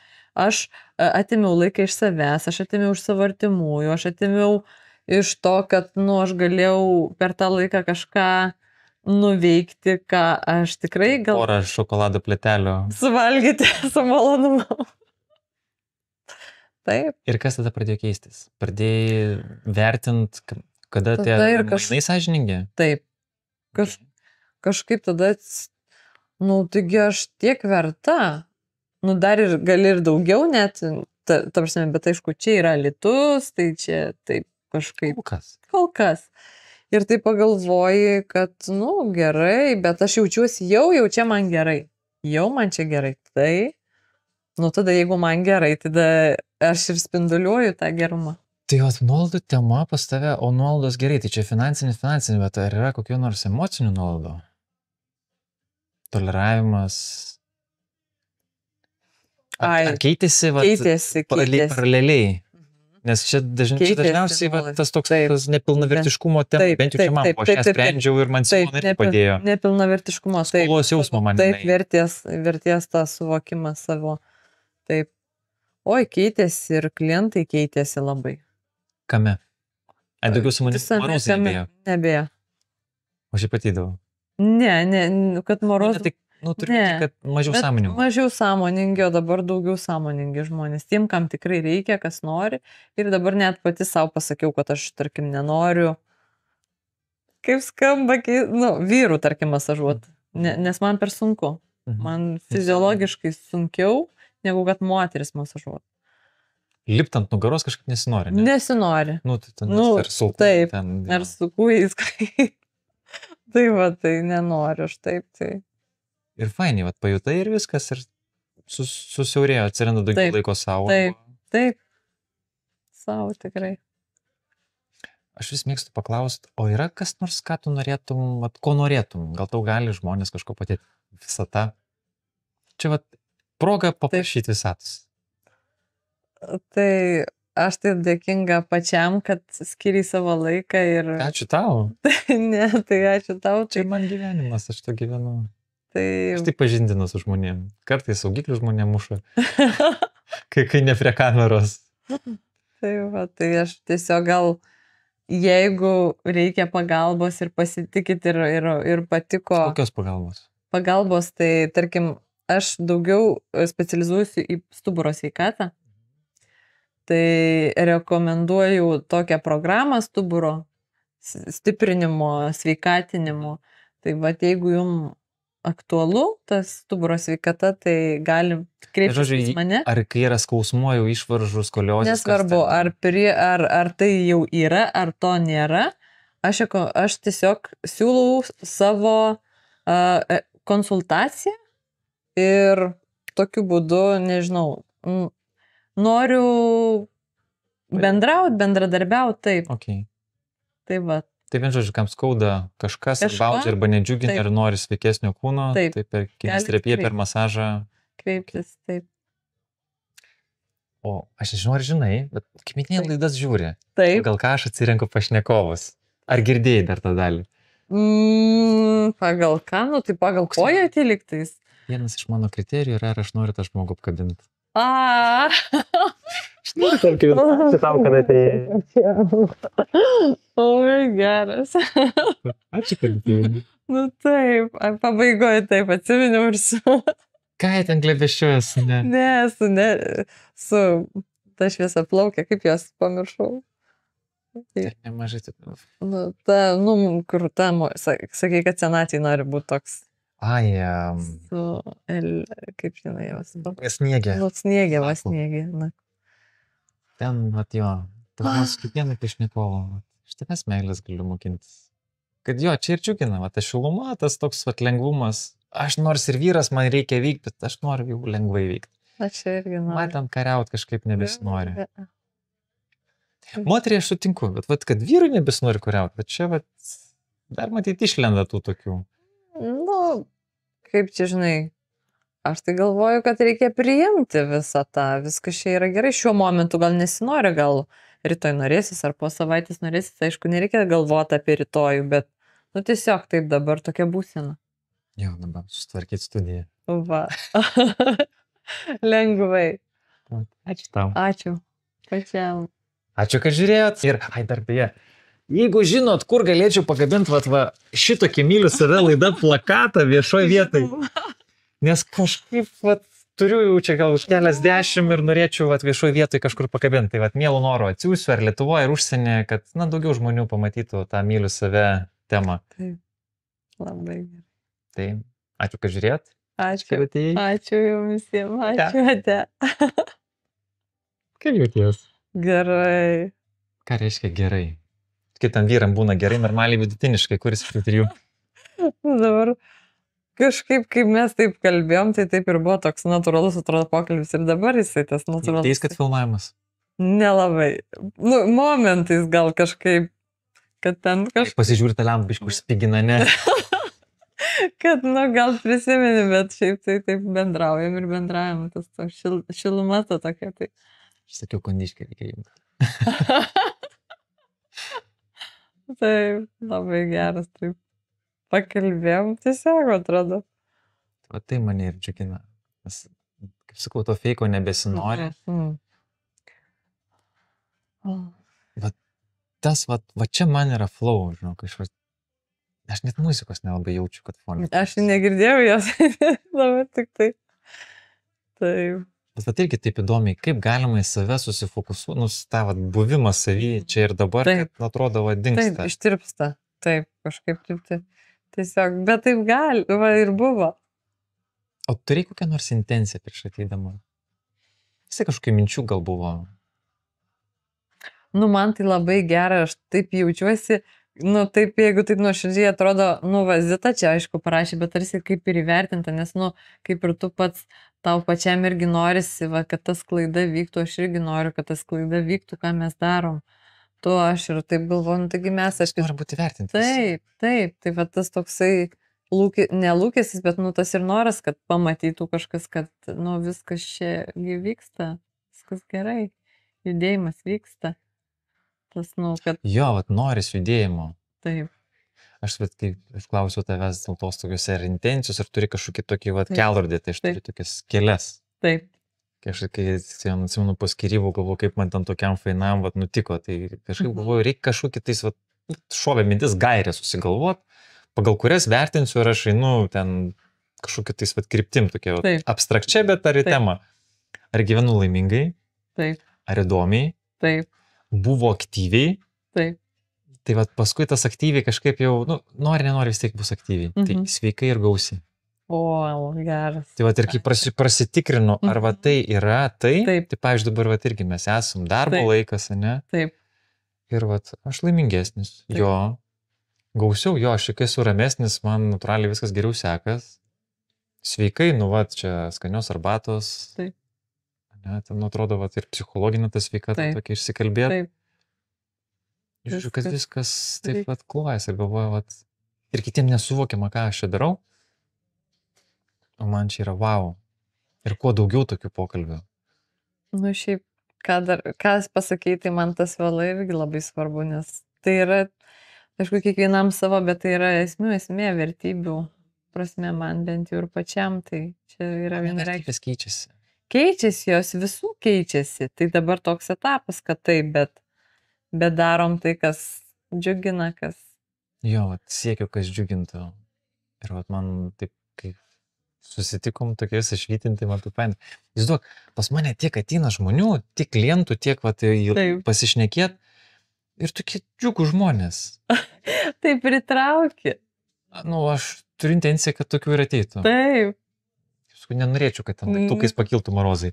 S2: atėmiau laiką iš savęs, aš atėmiau iš savo artimųjų, aš atėmiau iš to, kad, aš galėjau per tą laiką kažką nuveikti, ką aš tikrai gal...
S1: Porą šokolado plėtelio.
S2: Suvalgyti su malonumu. Taip.
S1: Ir kas tada pradėjo keistis? Pradėjai vertint, kada tie mainai sąžiningi?
S2: Taip. Kažkaip tada, taigi aš tiek verta. Dar ir gali ir daugiau net, ta prasme, bet aišku, čia yra Alytus, tai čia taip kažkaip. Kol kas. Ir tai pagalvoji, kad, gerai, bet aš jaučiuosi jau čia man gerai. Jau man čia gerai. Tai, tada jeigu man gerai, tada aš ir spinduliuoju tą gerumą.
S1: Tai nuolaidų tema pas tave, o nuolaidos gerai, tai čia finansinė, bet ar yra kokių nors emocinių nuolaidų? Toleravimas. Ar keitėsi?
S2: Keitėsi.
S1: Paraleliai. Nes čia
S2: Keitėsi
S1: dažniausiai
S2: nuolat.
S1: tas toks
S2: Taip.
S1: tas nepilnavertiškumo tema,
S2: Taip,
S1: bent jau čia
S2: taip,
S1: man,
S2: taip,
S1: o aš ją
S2: taip, taip,
S1: sprendžiau ir man
S2: Taip,
S1: Simona irgi padėjo.
S2: nepilnavertiškumo. Taip,
S1: Skolos jausmo man.
S2: taip,
S1: jinai-
S2: vertės tą suvokimą savo. Taip. Oi, keitėsi ir klientai keitėsi labai.
S1: Kame? Daugiau su manim
S2: Visame
S1: morozai
S2: kame.
S1: nebėjo.
S2: Nebėjo.
S1: O šiaip patydavau.
S2: Ne, kad morozai.
S1: Tai, turiu,
S2: Ne,
S1: kad mažiau
S2: Bet
S1: sąmoningų.
S2: Mažiau sąmoningi, o dabar daugiau sąmoningi žmonės. Tiem, kam tikrai reikia, kas nori. Ir dabar net pati savo pasakiau, kad aš, tarkim, nenoriu. Kaip skamba, vyrų, tarkim, masažuoti. Nes man per sunku. Man fiziologiškai sunkiau, negu kad moteris masažuoti.
S1: Lipt ant nugaros kažkaip nesinori. Ne?
S2: Nesinori.
S1: Tai ten
S2: Nu,
S1: ar sulku.
S2: taip.
S1: Ten,
S2: Ar su kūjais. Tai va, tai nenoriu aš taip. Tai.
S1: Ir fainiai, pajutai ir viskas. Ir susiaurėjo, atsiranda daugiau
S2: Taip,
S1: laiko savo.
S2: Taip. Savo tikrai.
S1: Aš vis mėgstu paklausti, o yra kas nors, ką tu norėtum, ko norėtum? Gal tau gali žmonės kažko patėti visą tą? Čia proga paprašyti visatos.
S2: Tai aš taip dėkinga pačiam, kad skiriai savo laiką ir...
S1: Ačiū tau.
S2: Ne, tai ačiū tau.
S1: Čia man gyvenimas, aš to gyvenu.
S2: Tai...
S1: Aš taip pažindinu su žmonėm. Kartais saugiklių žmonėm muša. kai ne prie kameros.
S2: Tai aš tiesiog gal, jeigu reikia pagalbos ir pasitikit ir patiko...
S1: Kokios pagalbos?
S2: Pagalbos, tai tarkim, aš daugiau specializuosiu į stuburo sveikatą. Tai rekomenduoju tokią programą stuburo stiprinimo, sveikatinimo. Tai jeigu jums aktualu tas stuburo sveikata, tai gali kreiptis į mane.
S1: Ar kai yra skausmuoju išvaržų skoliozės?
S2: Nesvarbu, ar tai jau yra, ar to nėra. Aš tiesiog siūlau savo konsultaciją ir tokiu būdu, nežinau, noriu bendradarbiauti, taip.
S1: Okay.
S2: Tai va.
S1: Tai vien žodžiu, kam skauda kažkas, baudžia arba nedžiugina ir nori sveikesnio kūno, tai per kinesterapiją, per masažą.
S2: Kreiptis, taip.
S1: O aš nežinau, ar žinai, bet kaip minėjai, laidas žiūri.
S2: Taip.
S1: Gal ką aš atsirenku pašnekovus? Ar girdėjai dar tą dalį?
S2: Pagal ką? Tai pagal pojūtį lygtais.
S1: Vienas iš mano kriterijų yra, ar aš noriu tą žmogų apkabinti.
S2: Aš
S1: noriu tą apkabinti. Šitam, kad atėjai.
S2: Oi, geras.
S1: Ačiū, kad atėjai.
S2: Taip, pabaigoje taip atsiminiau ir su...
S1: Ką jie ten glebeščiuojas?
S2: Ne, su ta šviesa plaukia, kaip jos pamiršau.
S1: Nemažai taip.
S2: Kur ta, sakai, kad senačiai nori būti toks. Kaip žinai, jos.
S1: Sniegė.
S2: Sniegė.
S1: Ten, jo, tas kiekvieną pašnekovą. Iš tavęs meilės galiu mokintis. Kad jo, čia ir džiugina, ta šiluma, tas toks lengvumas. Aš nors ir vyras, man reikia vykti, bet aš noriu jau lengvai vykti.
S2: Aš irgi noriu.
S1: Man ten kariaut kažkaip nebesinori. Moteriai aš sutinku, bet kad vyrui nebesinori kariaut, bet čia dar matyti išlenda tų tokių.
S2: Kaip čia žinai, aš tai galvoju, kad reikia priimti visą tą, viskas čia yra gerai. Šiuo momentu gal nesinori, gal rytoj norėsis ar po savaitės norėsis, aišku, nereikia galvoti apie rytojų, bet tiesiog taip dabar tokia būsena.
S1: Jo, dabar sustvarkyti studiją.
S2: Va. Lengvai.
S1: Ačiū tau.
S2: Ačiū. Pačiam.
S1: Ačiū, kad žiūrėjot. Ir, dar beje, jeigu žinot, kur galėčiau pakabinti šitokį myliu save laidą plakatą viešoje vietoje, nes kažkaip turiu jau čia gal keliasdešimt ir norėčiau viešoje vietoje kažkur pakabinti. Tai mielų norų atsiųsiu ar Lietuvoje, ar užsienyje, kad daugiau žmonių pamatytų tą myliu save temą.
S2: Taip, labai gerai.
S1: Tai ačiū, kad žiūrėjot.
S2: Ačiū. Ačiū jums visiems. Ačiū, ate.
S1: Kaip jauties?
S2: Gerai.
S1: Ką reiškia gerai? Kitam vyram būna gerai, normaliai vidutiniškai, kuris iš tų trijų?
S2: Dabar kažkaip, kaip mes taip kalbėjom, tai taip ir buvo toks natūralus, atrodo, pokalbis ir dabar jisai tas natūralus.
S1: Teis, kad filmavimas?
S2: Nelabai. Momentais gal kažkaip, kad ten kažkaip...
S1: Pasižiūri tą lempą, biškį užspigina, ne?
S2: Kad, gal prisimeni, bet šiaip tai taip bendraujam ir bendraujam, tas šiluma ta tokia, tai
S1: Aš sakiau, kondiškį reikia jungti.
S2: Taip, labai geras, taip. Pakalbėjom tiesiog, atrodo.
S1: O tai mane ir džiugina. Nes, kaip sakau, to feiko nebesinori. Tas, va čia man yra flow, žinok, aš net muzikos nelabai jaučiu, kad fonė.
S2: Aš negirdėjau jos, labai tik tai. Taip.
S1: Bet vat irgi taip įdomiai, kaip galima į save susifokusuoti, tą vat buvimą savy čia ir dabar,
S2: Taip.
S1: kad atrodo, va, dingsta.
S2: Taip, ištirpsta. Taip, kažkaip taip. Tiesiog, bet taip gali, va ir buvo.
S1: O turėjai kokią nors intenciją prieš ateidama? Visai kažkokių minčių gal buvo.
S2: Nu, man tai labai gera, aš taip jaučiuosi, nu, taip, jeigu taip nuoširdžiai atrodo, nu, va, Zita čia, aišku, parašė, bet tarsi kaip ir įvertinta, nes, nu, kaip ir tu pats, tau pačiam irgi norisi, va, kad tas klaida vyktų, aš irgi noriu, kad tas klaida vyktų, ką mes darom. Tu, aš ir taip galvoju, nu, taigi mes, aš...
S1: Noriu būti vertintas.
S2: Taip, tai va tas toksai, nelūkėsis, bet, nu, tas ir noras, kad pamatytų kažkas, kad, nu, viskas čia vyksta, viskas gerai, judėjimas vyksta. Tas, nu, kad...
S1: Jo, vat noris judėjimo.
S2: Taip.
S1: Aš klausiau tavęs dėl tos tokios ir intencijos, ar turi kažkokį tokį kelrodį, tai aš turiu tokias kelias.
S2: Taip.
S1: Kai atsimenu po skyrybų, galvoju, kaip man ten tokiam fainam nutiko, tai kažkaip galvoju, reikia kažkokį tais šovė mintis gairę susigalvot, pagal kurias vertinsiu, ar aš einu ten kažkokį tais kryptim, tokia abstrakčia, bet ar į temą. Ar gyvenu laimingai?
S2: Taip.
S1: Ar įdomiai?
S2: Taip.
S1: Buvo aktyviai?
S2: Taip.
S1: Tai paskui tas aktyviai kažkaip jau, nori, nenori, vis tiek bus aktyviai. Tai sveikai ir gausiai.
S2: O, geras.
S1: Tai ir kai prasitikrinu, ar tai yra tai, tai pavyzdžiui dabar irgi mes esam darbo laikas, ne?
S2: Taip.
S1: Ir aš laimingesnis, jo, gausiau, jo, aš šiek esu ramesnis, man natūraliai viskas geriau sekas. Sveikai, čia skanios arbatos.
S2: Taip.
S1: Ne, ten atrodo, ir psichologinė ta sveikata tokia išsikalbėta.
S2: Taip.
S1: Žiūrėjau, kad viskas taip klojasi ir galvoju, ir kitiem nesuvokiama, ką aš čia darau. O man čia yra wow. Ir kuo daugiau tokių pokalbių.
S2: Nu, šiaip, ką pasakyti, tai man tas vėlai irgi labai svarbu, nes tai yra, aišku, kiekvienam savo, bet tai yra esmė, vertybių prasme, man bent jau ir pačiam, tai čia yra vienareikšmiškai.
S1: Vertybės keičiasi.
S2: Keičiasi, jos visų keičiasi. Tai dabar toks etapas, kad taip, bet darom tai, kas džiugina, kas...
S1: Jo, siekiu, kas džiugintų. Ir man taip, kaip susitikom tokiais išvytinti, man taip paėmė. Jūs duok, pas mane tiek ateina žmonių, tiek klientų, tiek pasišnekėt ir tokie džiugų žmonės.
S2: Taip pritrauki.
S1: Nu, aš turiu intenciją, kad tokių ir ateitų.
S2: Taip.
S1: Nenorėčiau, kad ten daiktukais pakiltų marozai.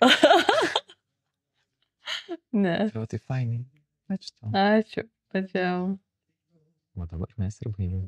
S2: Ne.
S1: Tai fainai. Ačiū tau.
S2: Ačiū. Pačiau.
S1: O dabar mes ir baigėm.